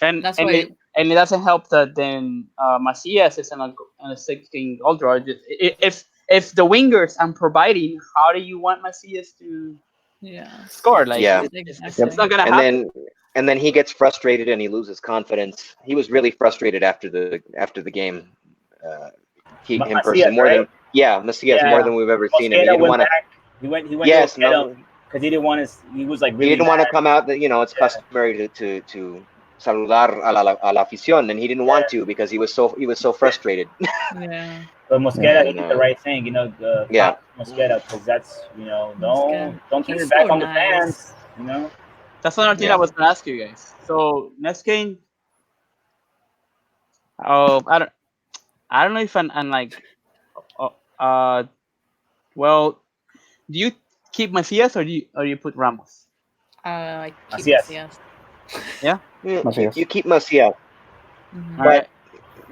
And that's why. And it doesn't help that then Macias is on a 16 goal draw. If the wingers are providing, how do you want Macias to score? Like it's not gonna happen. And then he gets frustrated and he loses confidence. He was really frustrated after the game. Him personally Macias more than we've ever seen him. He didn't want to. He went. Yes, no. Because he didn't want to. He was like really. He didn't want to come out. It's customary to saludar a la afición, and he didn't want to because he was so frustrated. Yeah. But Mosquera, he did the right thing, Mosquera, because that's don't turn your back on the fans, That's another thing I was gonna ask you guys. So next game, I don't know if I'm like, well, do you keep Macias or you put Ramos? I keep Macias. Yeah, you keep Macias,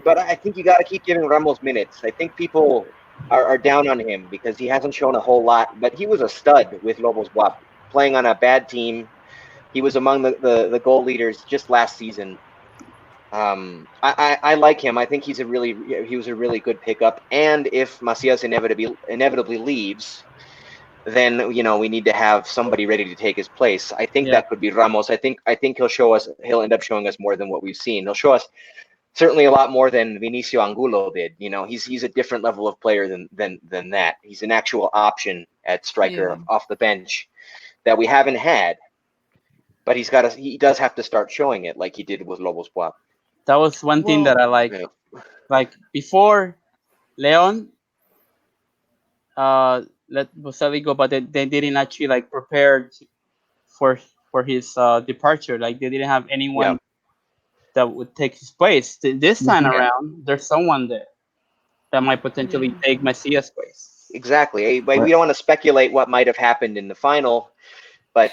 but I think you got to keep giving Ramos minutes. I think people are down on him because he hasn't shown a whole lot, but he was a stud with Lobos WAP, playing on a bad team. He was among the goal leaders just last season. I like him. I think he was a really good pickup. And if Macias inevitably leaves, then we need to have somebody ready to take his place. I think that could be Ramos. I think he'll end up showing us more than what we've seen. He'll show us certainly a lot more than Vinicio Angulo did. He's a different level of player than that. He's an actual option at striker off the bench that we haven't had. But he does have to start showing it like he did with Lobos WAP. That was one thing that I like. Yeah. Like before Leon, let Boselli go, but they didn't actually like prepare for his departure. Like they didn't have anyone that would take his place. This time around, there's someone there that might potentially take Macias' place. Exactly. We don't want to speculate what might have happened in the final. But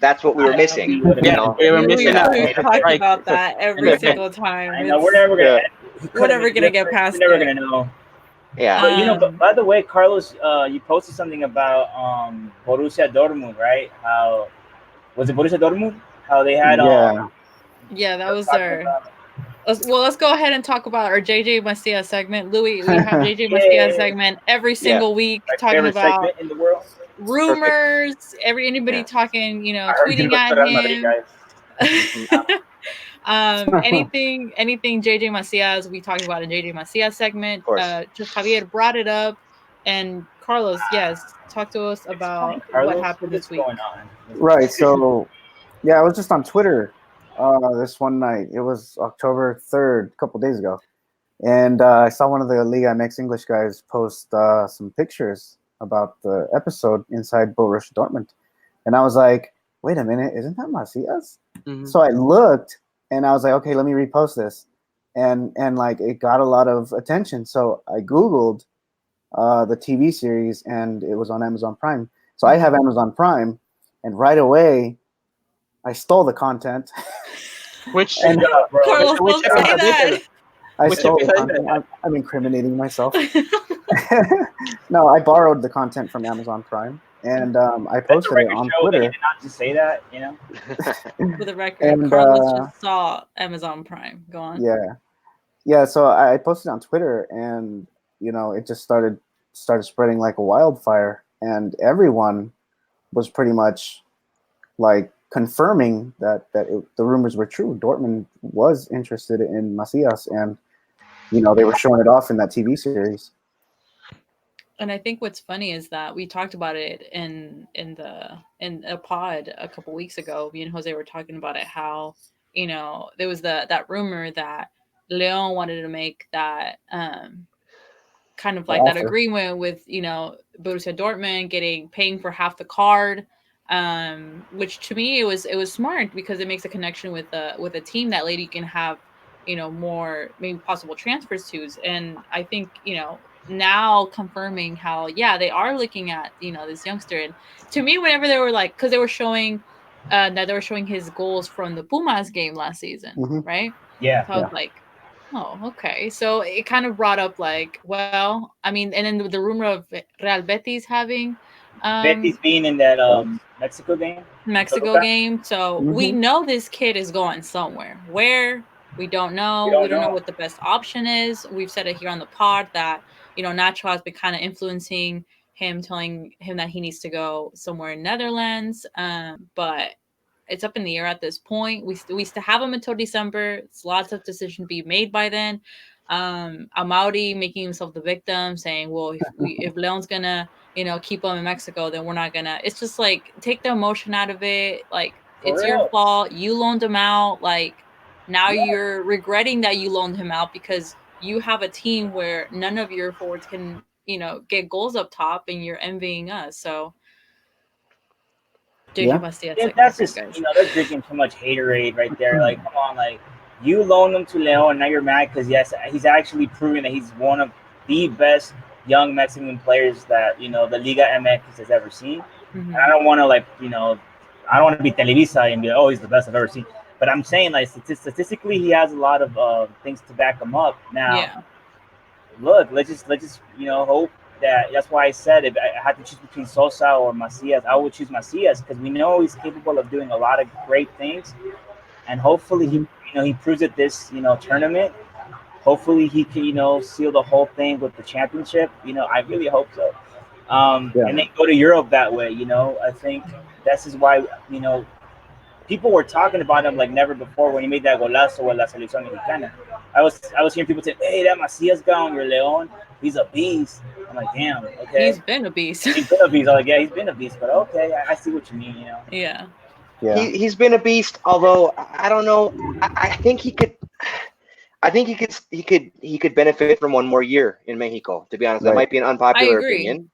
that's what we were missing. We were missing out. We talk about that every single time. I know we're never gonna. We're never gonna get past. We're never gonna know. Yeah. But by the way, Carlos, you posted something about Borussia Dortmund, right? How was it Borussia Dortmund? How they had yeah, that was their. Well, let's go ahead and talk about our JJ Macias segment. Louis, we have JJ Macias segment every single week talking about in the world. Rumors, anybody talking, tweeting at him. Anything JJ Macias, we talked about in JJ Macias segment. Just Javier brought it up, and Carlos, talk to us about what happened this week. Right. So, I was just on Twitter this one night. It was October 3rd, a couple days ago, and I saw one of the Liga MX English guys post some pictures about the episode inside Borussia Dortmund. And I was like, wait a minute, isn't that Macias? Mm-hmm. So I looked and I was like, okay, let me repost this. And like it got a lot of attention. So I Googled the TV series and it was on Amazon Prime. So I have Amazon Prime and right away I stole the content. Which Carlos, don't say that. I stole the content. I'm incriminating myself. No, I borrowed the content from Amazon Prime. And I That's a posted it record on show that he Twitter. did not just say that, For the record, And Carlos just saw Amazon Prime. Go on. yeah. So I posted on Twitter, and it just started spreading like a wildfire, and everyone was pretty much like confirming that the rumors were true. Dortmund was interested in Macias, and they were showing it off in that TV series. And I think what's funny is that we talked about it in a pod a couple weeks ago. Me and Jose were talking about it, how there was that rumor that Leon wanted to make that kind of The like that offer. agreement with Borussia Dortmund paying for half the card, which to me it was smart because it makes a connection with a team that lady can have more maybe possible transfers to. And I think now confirming how they are looking at this youngster. And to me, whenever they were like, because they were showing that they were showing his goals from the Pumas game last season, Mm-hmm. right? Yeah. So I was like, oh, okay. So it kind of brought up like, well, I mean, and then the rumor of Real Betis having Betis being in that Mexico game. Mexico game. So we Mm-hmm. know this kid is going somewhere. Where? We don't know. We We don't don't know know. what the best option is. We've said it here on the pod that, Nacho has been kind of influencing him, telling him that he needs to go somewhere in Netherlands. But it's up in the air at this point. We still have him until December. It's lots of decisions be made by then. Amauri making himself the victim, saying, "Well, if Leon's gonna keep him in Mexico, then we're not gonna." It's just like take the emotion out of it. Like For it's your real. fault. You loaned him out. Like now Yeah. you're regretting that you loaned him out because you have a team where none of your forwards can get goals up top, and you're envying us. So JJ Yeah. Bastia, Yeah, second that's record, just guys. they're drinking too much haterade right there. Like, come on, like you loaned him to Leon, and now you're mad because yes, he's actually proven that he's one of the best young Mexican players that the Liga MX has ever seen. And I don't want to I don't want to be Televisa and be like, oh, he's the best I've ever seen. But I'm saying like statistically, he has a lot of things to back him up. Now, Yeah. look, let's just hope that. That's why I said if I had to choose between Sosa or Macias, I would choose Macias because we know he's capable of doing a lot of great things, and hopefully he he proves it this tournament. Hopefully he can seal the whole thing with the championship. I really hope so. And then go to Europe that way. I think this is why people were talking about him like never before when he made that golazo with la selección mexicana. I was hearing people say, "Hey, that Macias guy on your León, he's a beast." I'm like, "Damn, okay." He's been a beast. He's been a beast. I'm like, "Yeah, he's been a beast," but okay, I see what you mean. Yeah. He's been a beast, although I don't know. I think he could. I think he could benefit from one more year in Mexico. To be honest, that Right. might be an I unpopular agree. opinion.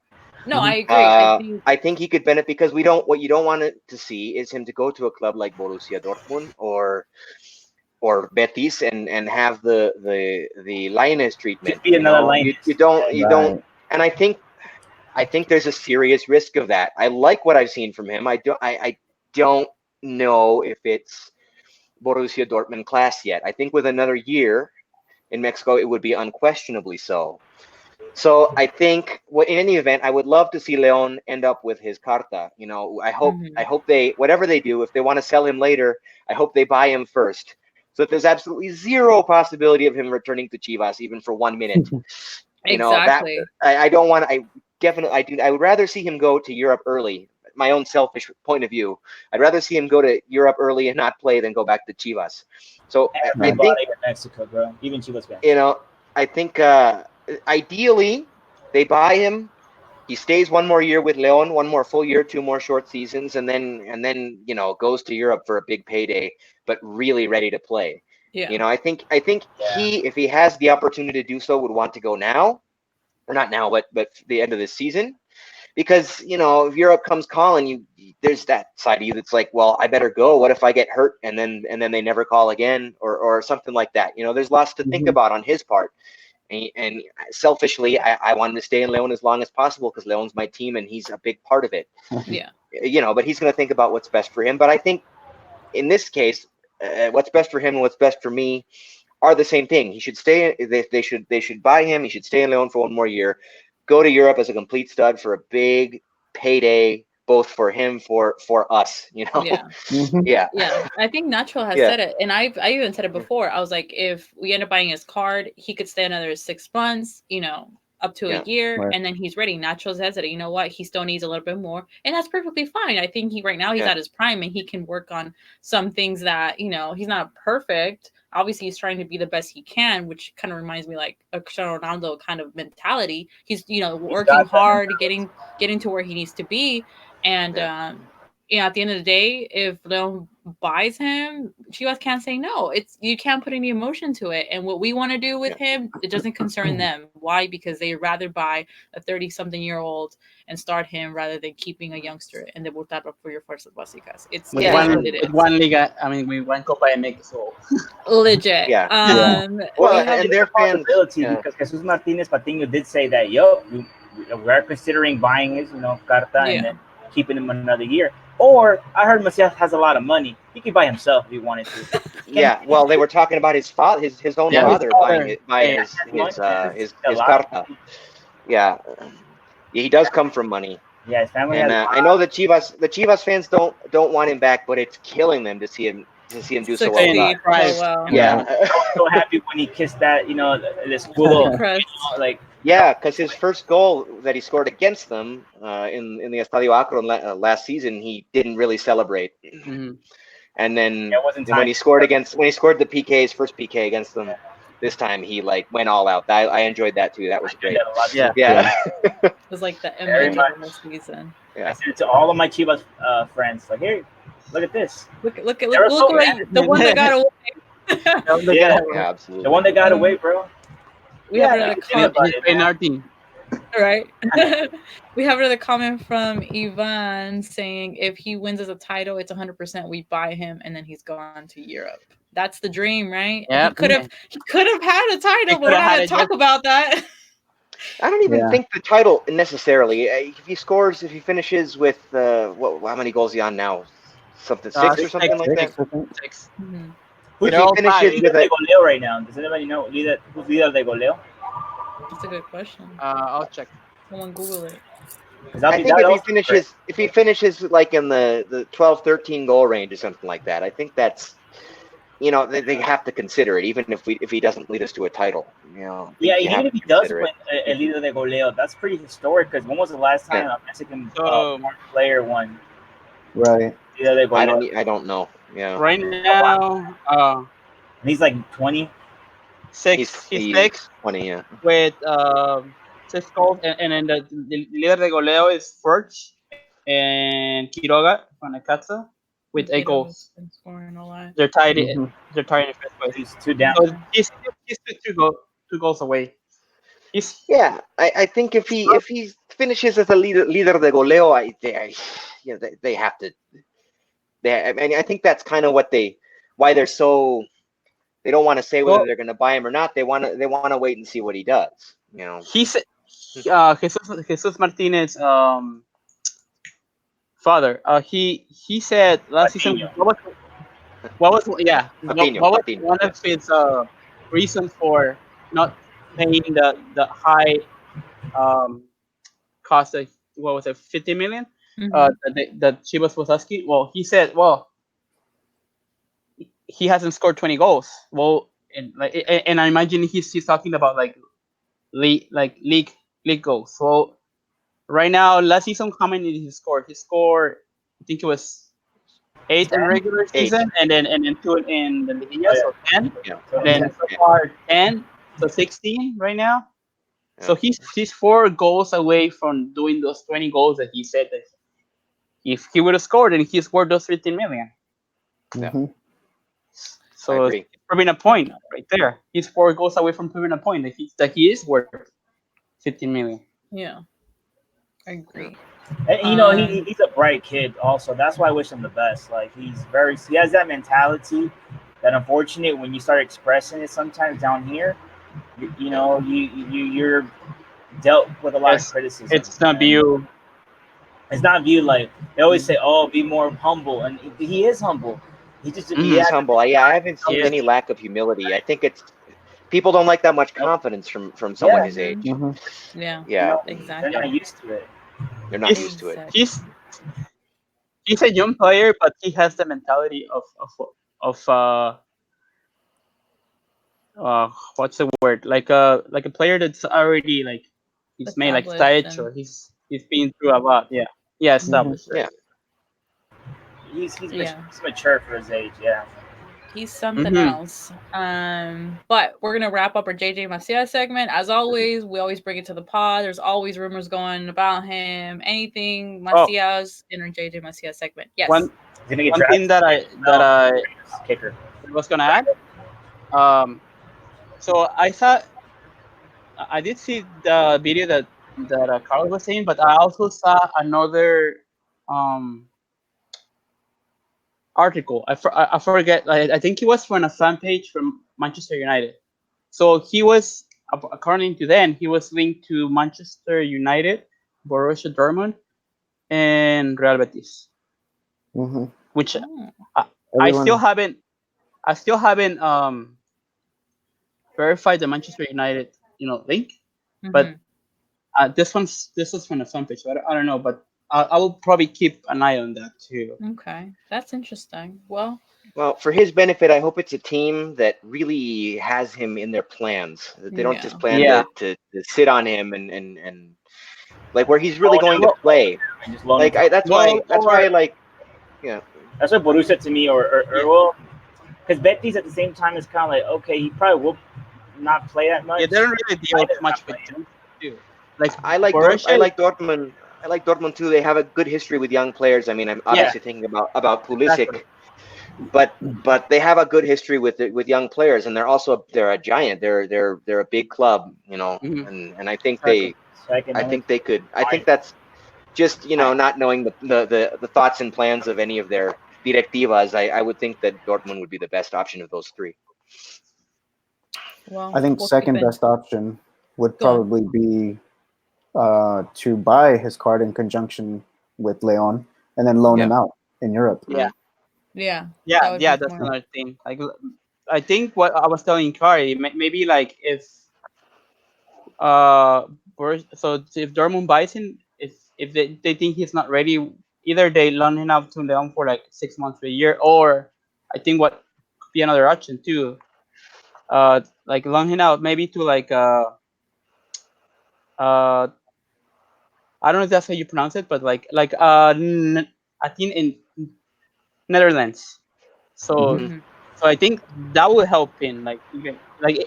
No, I agree. I think he could benefit because what you don't want to see is him to go to a club like Borussia Dortmund or Betis and have the lioness treatment. Just be another line. You don't. Right. And I think there's a serious risk of that. I like what I've seen from him. I don't know if it's Borussia Dortmund class yet. I think with another year in Mexico, it would be unquestionably so. So I think, in any event, I would love to see Leon end up with his carta. I hope they, whatever they do, if they want to sell him later, I hope they buy him first, so that there's absolutely zero possibility of him returning to Chivas even for 1 minute. That Exactly. I don't want. I definitely I would rather see him go to Europe early. My own selfish point of view, I'd rather see him go to Europe early and not play than go back to Chivas. So I think Everybody in Mexico, bro, even Chivas fans. I think ideally they buy him. He stays one more year with Leon, one more full year, two more short seasons, and then goes to Europe for a big payday, but really ready to play. Yeah. I think he, if he has the opportunity to do so, would want to go now, or not now, but the end of this season, because if Europe comes calling there's that side of you that's like, well, I better go. What if I get hurt and then they never call again, or something like that? There's lots to think about on his part. And selfishly, I want him to stay in Leon as long as possible because Leon's my team and he's a big part of it. Yeah. But he's going to think about what's best for him. But I think in this case, what's best for him and what's best for me are the same thing. He should stay. They should buy him. He should stay in Leon for one more year. Go to Europe as a complete stud for a big payday both for him for us. You know. Yeah. Yeah. Yeah, I think Natural has Yeah. said it, and I even said it before. I was like, if we end up buying his card, he could stay another 6 months, up to a year, Right. and then he's ready. Natural says it. You know what? He still needs a little bit more, and that's perfectly fine. I think right now he's Yeah. at his prime, and he can work on some things that he's not perfect. Obviously, he's trying to be the best he can, which kind of reminds me like a Cristiano Ronaldo kind of mentality. He's working hard, getting to where he needs to be, and at the end of the day, if Leon buys him, Chivas can't say no. You can't put any emotion to it. And what we want to do with him, it doesn't concern them. Why? Because they'd rather buy a 30-something-year-old and start him rather than keeping a youngster and debutarlo for your fuerzas básicas. It is with one Liga, I mean, we one Copa MX. So. Legit. Yeah. Well, and their fans, because Jesus Martinez Patiño did say that, we're considering buying his, Carta, and then keeping him another year. Or I heard Macias has a lot of money. He could buy himself if he wanted to. Yeah, well, they were talking about his father, his own father buying his Carta. Yeah, he does come from money. Yeah, his family. And I know the Chivas fans don't want him back, but it's killing them to see him do so well. Yeah, I was so happy when he kissed that, the escudo, like. Yeah, because his first goal that he scored against them in the Estadio Akron last season, he didn't really celebrate. Mm-hmm. And then when he scored the PK, first PK against them, this time he went all out. I enjoyed that too. That was great. Yeah. It was like the image of the season. Yeah. I said it to all of my Chivas friends, like, here, look at this. Look the one that got away. Yeah, absolutely. The one that got away, bro. We have another comment. Right. We have another comment from Ivan saying if he wins as a title, it's 100% we buy him and then he's gone to Europe. That's the dream, right? Yep. He could have had a title, but we're not gonna talk about that. I don't even think the title necessarily. If he finishes with how many goals is he on now? Something 6 or something like that. 6. Mm-hmm. Who's he finishes with de goleo right now? Does anybody know who's líder de goleo? That's a good question. I'll check. Someone Google it. I think if he finishes like in the 12-13 goal range or something like that, I think that's they have to consider it, even if he doesn't lead us to a title. Yeah, even if he does win a líder de goleo, that's pretty historic. Because when was the last time a Mexican player won? Right. I don't know. Yeah. Right now, he's like 20. He's 6. 20, yeah. With 6 goals, and then the líder de goleo is Forge and Quiroga from Necaxa with 8 goals. They're tied. They're tied in first place. He's 2 down. So he's 2 goals away. I think if he finishes as a líder de goleo, they have to. I think that's kind of why they're so. They don't want to say whether they're going to buy him or not. They want to wait and see what he does. He said, Jesus Martinez, father. He said last season. What was one of his reasons for not paying the high cost of 50 million? Mm-hmm. That Chivas was asking. Well, he said, he hasn't scored 20 goals. Well, and I imagine he's talking about league goals. So right now, last season, how many did he score? He scored, I think it was 8 in regular season, and then 2 in the Liguilla, so 10. Yeah. Then so far 10, so 16 right now. Yeah. So he's 4 goals away from doing those 20 goals that he said that if he would have scored, and he scored those 15 million. Mm-hmm. So it's proving a point right there. He's 4 goals away from proving a point that he is worth 15 million. Yeah, I agree. And he's a bright kid. Also, that's why I wish him the best. Like he has that mentality that, unfortunately, when you start expressing it sometimes down here, you're dealt with a lot of criticism. It's not viewed. It's not viewed like they always say. Oh, be more humble, and he is humble. He's humble. I haven't seen any lack of humility. I think it's people don't like that much confidence from someone his age. Mm-hmm. Yeah, exactly. They're not used to it. They're not used to it. He's a young player, but he has the mentality of what's the word, like a player that's already like he's made like Established or he's been through a lot. Yeah, established. Yeah. He's mature for his age. Yeah. He's something else. But we're gonna wrap up our JJ Macias segment. As always, we always bring it to the pod. There's always rumors going about him. Anything Macias in our JJ Macias segment. Yes. One thing that I kicker was gonna add. So I did see the video that Carl was saying, but I also saw another article. I forget. I think it was from a fan page from Manchester United. So he was, according to them, he was linked to Manchester United, Borussia Dortmund, and Real Betis. Which I still haven't verified the Manchester United link, but this was from a fan page. So I don't know, but I will probably keep an eye on that too. Okay, that's interesting. Well, for his benefit, I hope it's a team that really has him in their plans. That they don't just plan to sit on him and like where he's really going to play. Like that's why like that's what Borussia to me or well, because Betis at the same time is kind of like, okay, he probably will not play that much. Yeah, they don't really deal much with him too. Like I like Dortmund. I like Dortmund too. They have a good history with young players. I mean, I'm obviously thinking about Pulisic, but they have a good history with young players, and they're a giant. They're a big club, and I think they could. I think that's just not knowing the thoughts and plans of any of their directivas. I would think that Dortmund would be the best option of those three. Well, I think second best option would probably be to buy his card in conjunction with Leon and then loan him out in Europe. Yeah. That's another thing. Like, I think what I was telling Kari, maybe like if if Dortmund buys him, if they think he's not ready, either they loan him out to Leon for like 6 months to a year, or I think what could be another option too. Like loan him out maybe to like I don't know if that's how you pronounce it, but like I think in Netherlands. So I think that will help him. Like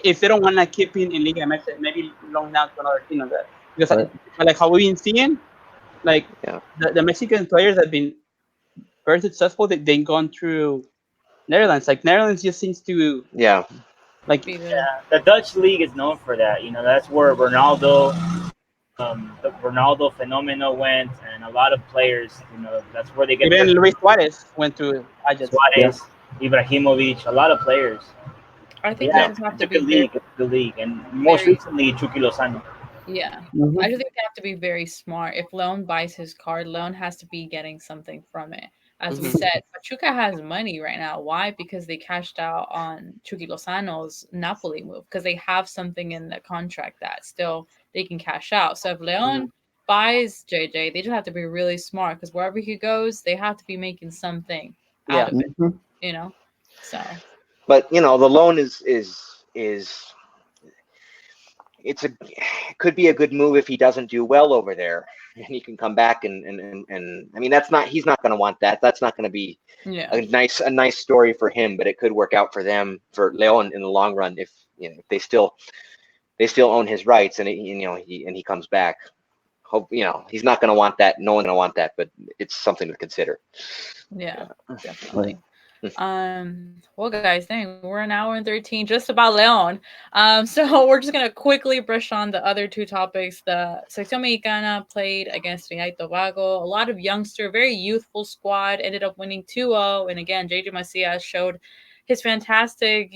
if they don't want to keep him in Liga MX, maybe loan out to another team on that. Because like how we've been seeing, like the Mexican players have been very successful. They've gone through Netherlands. Like Netherlands just seems to like the Dutch league is known for that. That's where Ronaldo. The Ronaldo Fenomeno went, and a lot of players, that's where they get. Even Luis Suarez went to Ajax. Suarez, Ibrahimovic, a lot of players. I think that have to be the league, and most recently Chucky Lozano. Yeah, I just think they have to be very smart. If Leon buys his card, Leon has to be getting something from it. As we said, Pachuca has money right now. Why? Because they cashed out on Chucky Lozano's Napoli move because they have something in the contract that still they can cash out. So if Leon buys JJ, they just have to be really smart because wherever he goes, they have to be making something out of it. So. But the loan is it could be a good move if he doesn't do well over there and he can come back and I mean he's not going to want that. That's not going to be a nice story for him, but it could work out for them, for Leon in the long run if if they still own his rights and he comes back. Hope he's not going to want that. No one's going to want that, but it's something to consider. Yeah, definitely. Well guys, dang, we're an hour and 13 just about Leon. So we're just gonna quickly brush on the other two topics. The Seleccion Mexicana played against Trinidad y Tobago. A lot of youngster, very youthful squad, ended up winning 2-0. And again, JJ Macias showed his fantastic,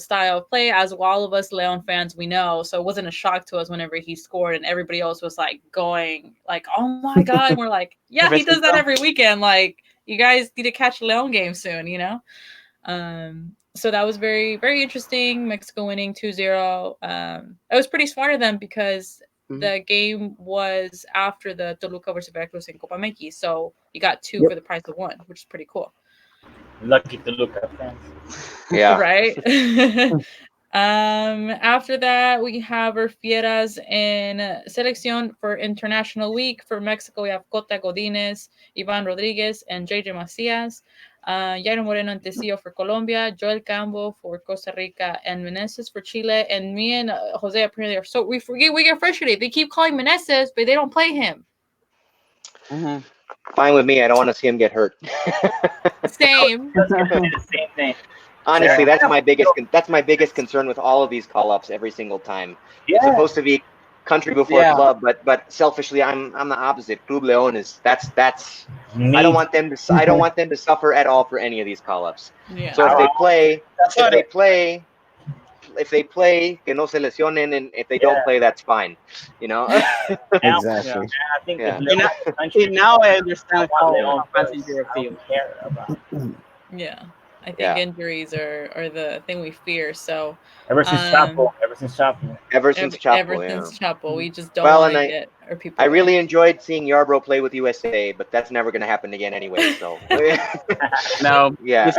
style of play, as all of us Leon fans we know. So it wasn't a shock to us whenever he scored, and everybody else was like going like, "Oh my god!" And we're like, "Yeah, he does that every weekend." Like, you guys need to catch the Leon game soon, So that was very, very interesting. Mexico winning 2-0. It was pretty smart of them because the game was after the Toluca versus Veracruz in Copa Meki, so you got two for the price of one, which is pretty cool. Lucky Toluca fans. Yeah. Right. After that, we have our fieras in seleccion for International Week. For Mexico, we have Cota Godinez, Ivan Rodriguez, and JJ Macias. Jairo Moreno and Tecillo for Colombia, Joel Cambo for Costa Rica, and Meneses for Chile. And me and Jose apparently are so we get frustrated. They keep calling Meneses, but they don't play him. Fine with me. I don't want to see him get hurt. Same. The same thing. Honestly, that's my biggest concern with all of these call-ups every single time. Yeah. It's supposed to be country before club, but selfishly, I'm the opposite. Club Leon is that's. I don't want them to suffer at all for any of these call-ups. Yeah. So if they play, que no se lesionen, and if they don't play, that's fine. You know. Exactly. I think now I understand how fans feel. Yeah. I think injuries are the thing we fear. So ever since Chapo, we just don't want to get our people. I really enjoyed seeing Yarbrough play with USA, but that's never going to happen again anyway. So no, yeah,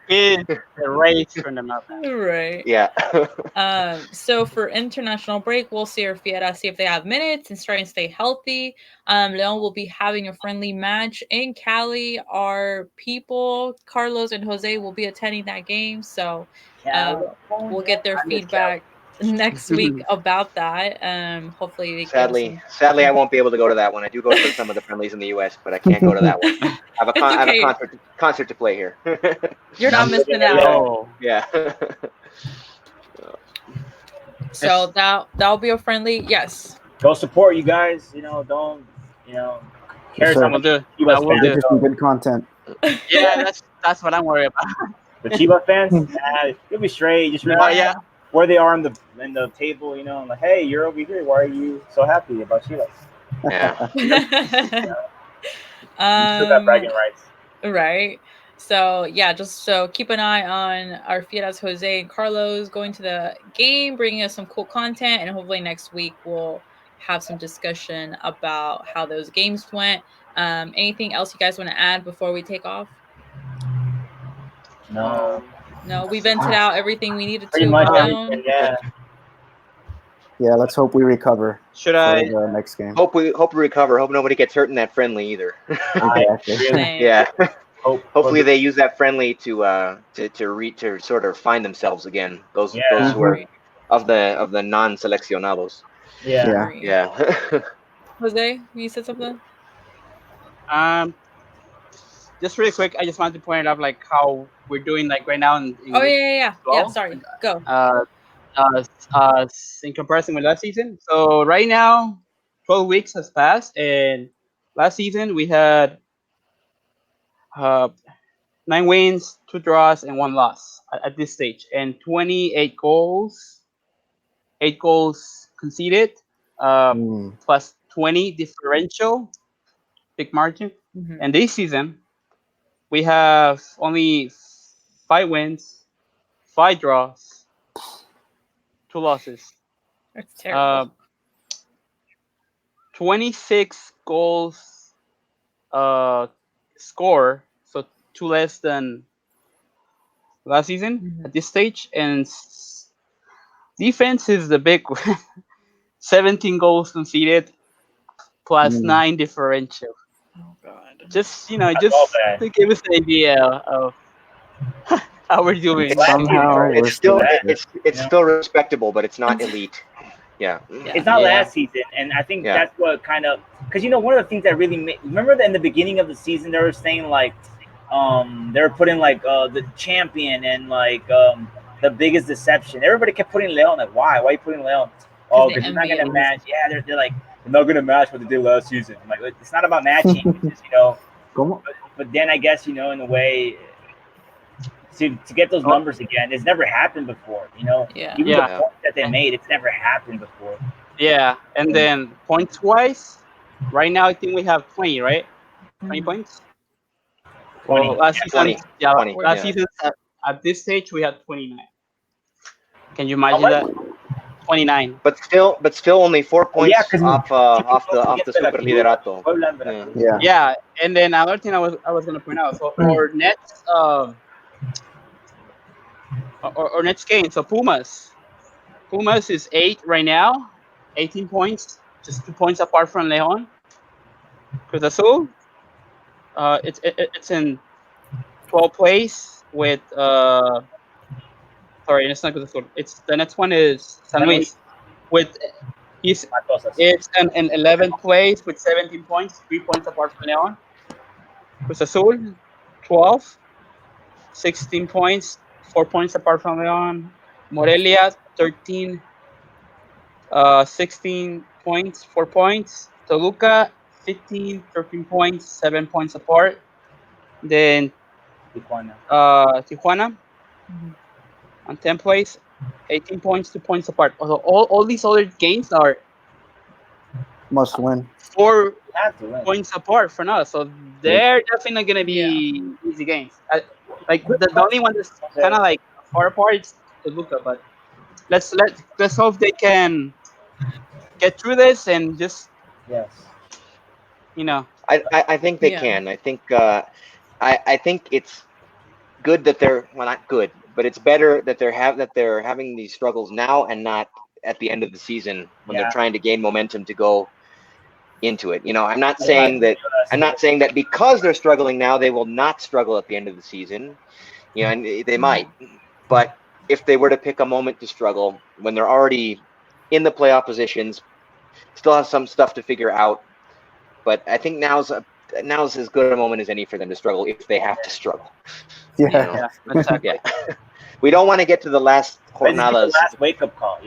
the race from them out. Right. Yeah. So for international break, we'll see our fiera, see if they have minutes and try and stay healthy. Leon will be having a friendly match in Cali. Our people, Carlos and Jose, will be attending that game. So we'll get their feedback next week about that. Hopefully they sadly I won't be able to go to that one. I do go to some of the friendlies in the US, but I can't go to that one. I have a concert to play here. You're not missing out. Yeah. So that'll be a friendly. Yes. Go support you guys. Don't care we'll do. We'll do some good content. Yeah, that's what I'm worried about. The Chiba fans, you'll be straight. Just remember where they are in the table. I'm like, hey, you're over here. Why are you so happy about Chivas? Yeah. Still got bragging rights. Right. So just keep an eye on our fieras, Jose and Carlos, going to the game, bringing us some cool content, and hopefully next week we'll have some discussion about how those games went. Anything else you guys want to add before we take off? No, we vented out everything we needed pretty to. Much everything, yeah, let's hope we recover. Should I? The next game. Hope we recover. Hope nobody gets hurt in that friendly either. Exactly. Yeah. Hopefully they use that friendly to sort of find themselves again. Those who are of the non-seleccionados. Yeah. Jose, you said something? Just really quick, I just wanted to point out like how we're doing like right now in yeah. Sorry, go. In comparison with last season. So right now, 12 weeks has passed, and last season we had 9 wins, 2 draws, and 1 loss at this stage, and 28 goals, 8 goals conceded, plus 20 differential, big margin. Mm-hmm. And this season, we have only 5 wins, 5 draws, 2 losses. That's terrible. 26 goals score, so 2 less than last season at this stage, and defense is the big one. 17 goals conceded plus 9 differential. Oh God! Just to give us an idea of how we're doing. Somehow it's still respectable, but it's not elite. Yeah. It's not last season, and I think that's what kind of because one of the things that really remember that in the beginning of the season they were saying like they were putting like the champion and like the biggest deception. Everybody kept putting Leon. Like, why? Why are you putting Leon? Oh, because he's not gonna match. Yeah, they're like they're not gonna match what they did last season. I'm like, it's not about matching. It's just but then I guess in a way. To get those numbers again, it's never happened before. Even the points that they made, it's never happened before. Yeah, and then points wise, right now I think we have 20, right? 20 points. 20. Well, last season, 20. Last season at this stage we had 29. Can you imagine that? 29. But still only 4 points yeah, 'cause off the Super Liderato. Yeah. Yeah, and then another thing I was gonna point out. So our next our next game. So Pumas is 8 right now, 18 points, just 2 points apart from Leon. Cruz Azul, it's in 12th place with sorry, it's not Cruz Azul. It's the next one is San Luis with he's it's in 11th place with 17 points, 3 points apart from Leon. Cruz Azul, 12, 16 points, 4 points apart from Leon. Morelia, 13, 16 points, 4 points. Toluca, 15, 13 points, 7 points apart. Then Tijuana on 10th place, 18 points, 2 points apart. Although all these other games are Must win. 4 points apart from us, so they're definitely not gonna be easy games. Like the only one that's kind of like far apart is Toluca, but let's hope they can get through this and just Yes. I think they can. I think I think it's good that they're not good, but it's better that they're having these struggles now and not at the end of the season when they're trying to gain momentum to go into it. I'm not saying that because they're struggling now they will not struggle at the end of the season. And they might, but if they were to pick a moment to struggle when they're already in the playoff positions, still have some stuff to figure out. But I think now's as good a moment as any for them to struggle if they have to struggle. Yeah. Exactly. We don't want to get to the last jornadas. Last wake up call.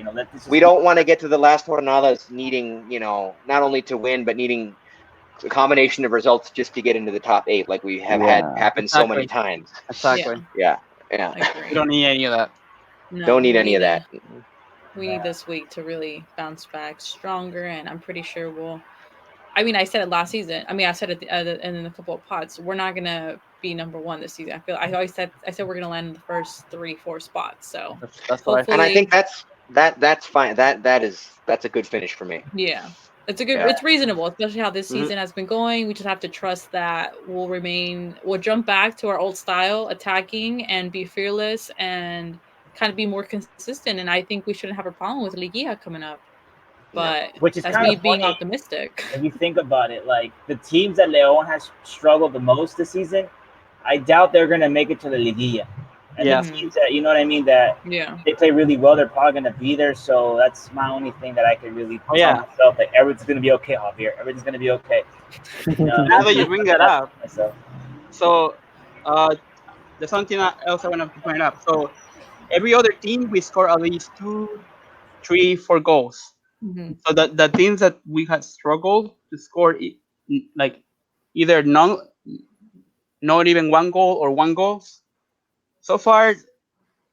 We don't want to get to the last jornadas needing, not only to win but needing a combination of results just to get into the top 8, like we have had happen so many times. Exactly. Yeah. We don't need any of that. No, don't need any of that. We need this week to really bounce back stronger, and I'm pretty sure we'll. I mean, I said it last season. I mean, I said it in a couple of pods. We're not gonna be number one this season. I always said we're gonna land in the first 3-4 spots. So that's hopefully, and I think that's fine. That's a good finish for me. Yeah, it's a good. It's reasonable, especially how this season has been going. We just have to trust that we'll jump back to our old style, attacking and be fearless and kind of be more consistent. And I think we shouldn't have a problem with Liguilla coming up. But which is that's kind me of being funny, optimistic. if you think about it. Like the teams that Leon has struggled the most this season, I doubt they're gonna make it to the Liguilla. And the teams that that they play really well, they're probably gonna be there. So that's my only thing that I can really tell myself. Like everything's gonna be okay, Javier. Everything's gonna be okay. Now that you bring that up, so there's something else I want to point out. So every other team we score at least 2, 3, 4 goals. So the teams that we had struggled to score like either not even 1 goal or 1 goal. So far,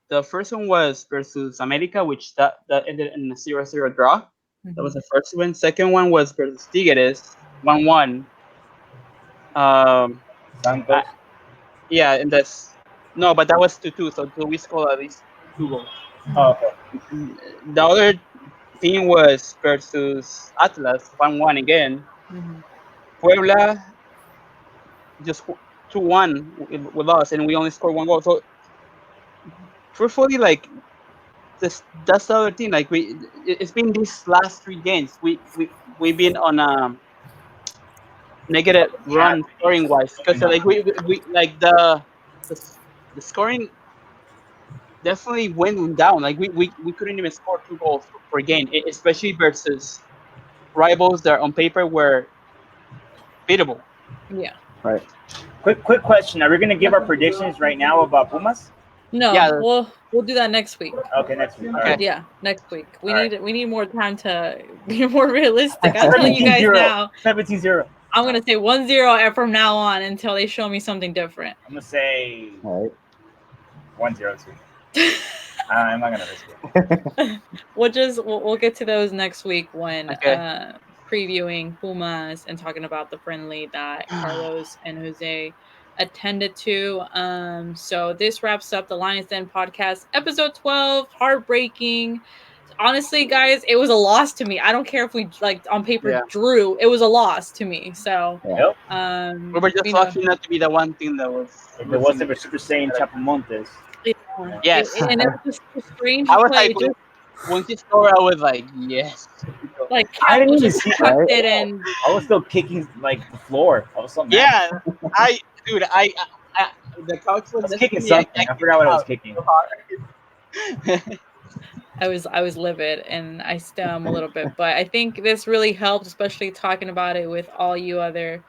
the first one was versus America, which that ended in a 0-0 draw. That was the first one. Second one was versus Tigres, 1-1. Yeah, and but that was 2-2. So we scored at least 2 goals. Oh, okay. The other team was versus Atlas, 1-1 again. Puebla just 2-1 with us, and we only scored 1 goal. So truthfully, like that's the other thing. Like it's been these last 3 games. We've been on a negative run scoring wise, because like we like the scoring definitely went down. Like we couldn't even score 2 goals per game, especially versus rivals that on paper were beatable. Yeah. Right. Quick question. Are we gonna give our predictions right now about Pumas? No, Yeah. we'll do that next week. Okay, next week. Okay. Yeah, next week. We need more time to be more realistic. I'm telling you guys now. 17-0. I'm gonna say 1-0 from now on until they show me something different. I'm gonna say 1-0 too. I'm not gonna risk it. We'll get to those next week when previewing Pumas and talking about the friendly that Carlos and Jose attended to. So this wraps up the Lions Den podcast, episode 12. Heartbreaking. honestly, guys, it was a loss to me. I don't care if we like on paper drew. It was a loss to me. So, Yep. We were just lucky not to be the one thing that was. If it wasn't for Super Saiyan Chapamontes. Yeah. Yes. And it was just a strange I was play. like, once he scored, I was like, yes. Like I didn't even just see tucked it and I was still kicking like the floor. I was so mad. Yeah, I the couch was kicking me. something. I forgot what I was kicking. I was livid and I still am a little bit, but I think this really helped, especially talking about it with all you other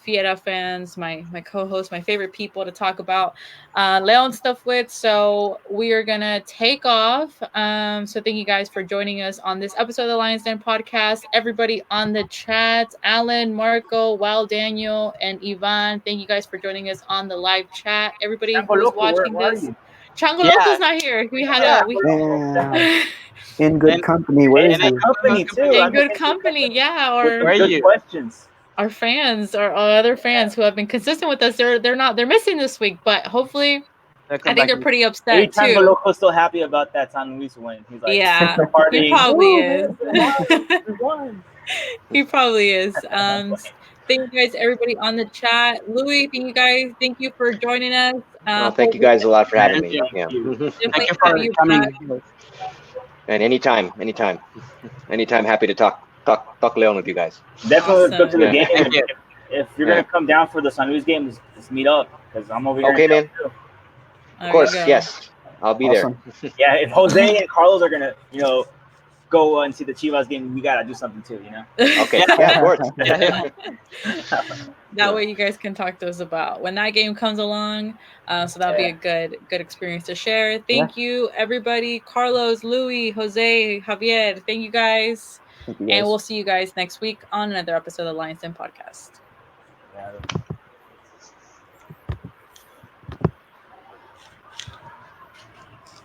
fiera fans, my co-host, my favorite people to talk about Leon stuff with. So we are gonna take off. So thank you guys for joining us on this episode of the Lions Den podcast. Everybody on the chat, Alan, Marco, Wild Daniel, and Ivan, thank you guys for joining us on the live chat. Everybody who's watching this. Chango Loco's not here. We had in good company. Where is he? Company too. In good company, yeah. Or where are you? Questions. Our fans, our other fans who have been consistent with us, they're missing this week, but hopefully, I think they're pretty upset Maybe too. Chango Loco's still happy about that San Luis win. He's like, yeah, partying. he probably is. We won. He probably is. Thank you guys, everybody on the chat. Louis, thank you for joining us. Well, thank you guys a lot for having me. Thank Yeah. Thank you for coming. And anytime, happy to talk Leon with you guys. Definitely let's go to the Yeah. game. If you're gonna come down for the San Luis game, let's meet up because I'm over here. Okay, man. Too. Of course, yes. I'll be there. Yeah, if Jose and Carlos are gonna, go and see the Chivas game, we gotta do something too, Okay, yeah, of course. That way you guys can talk to us about when that game comes along. So that'll be a good experience to share. Thank you, everybody. Carlos, Louis, Jose, Javier. Thank you guys. And we'll see you guys next week on another episode of the Lions Den podcast.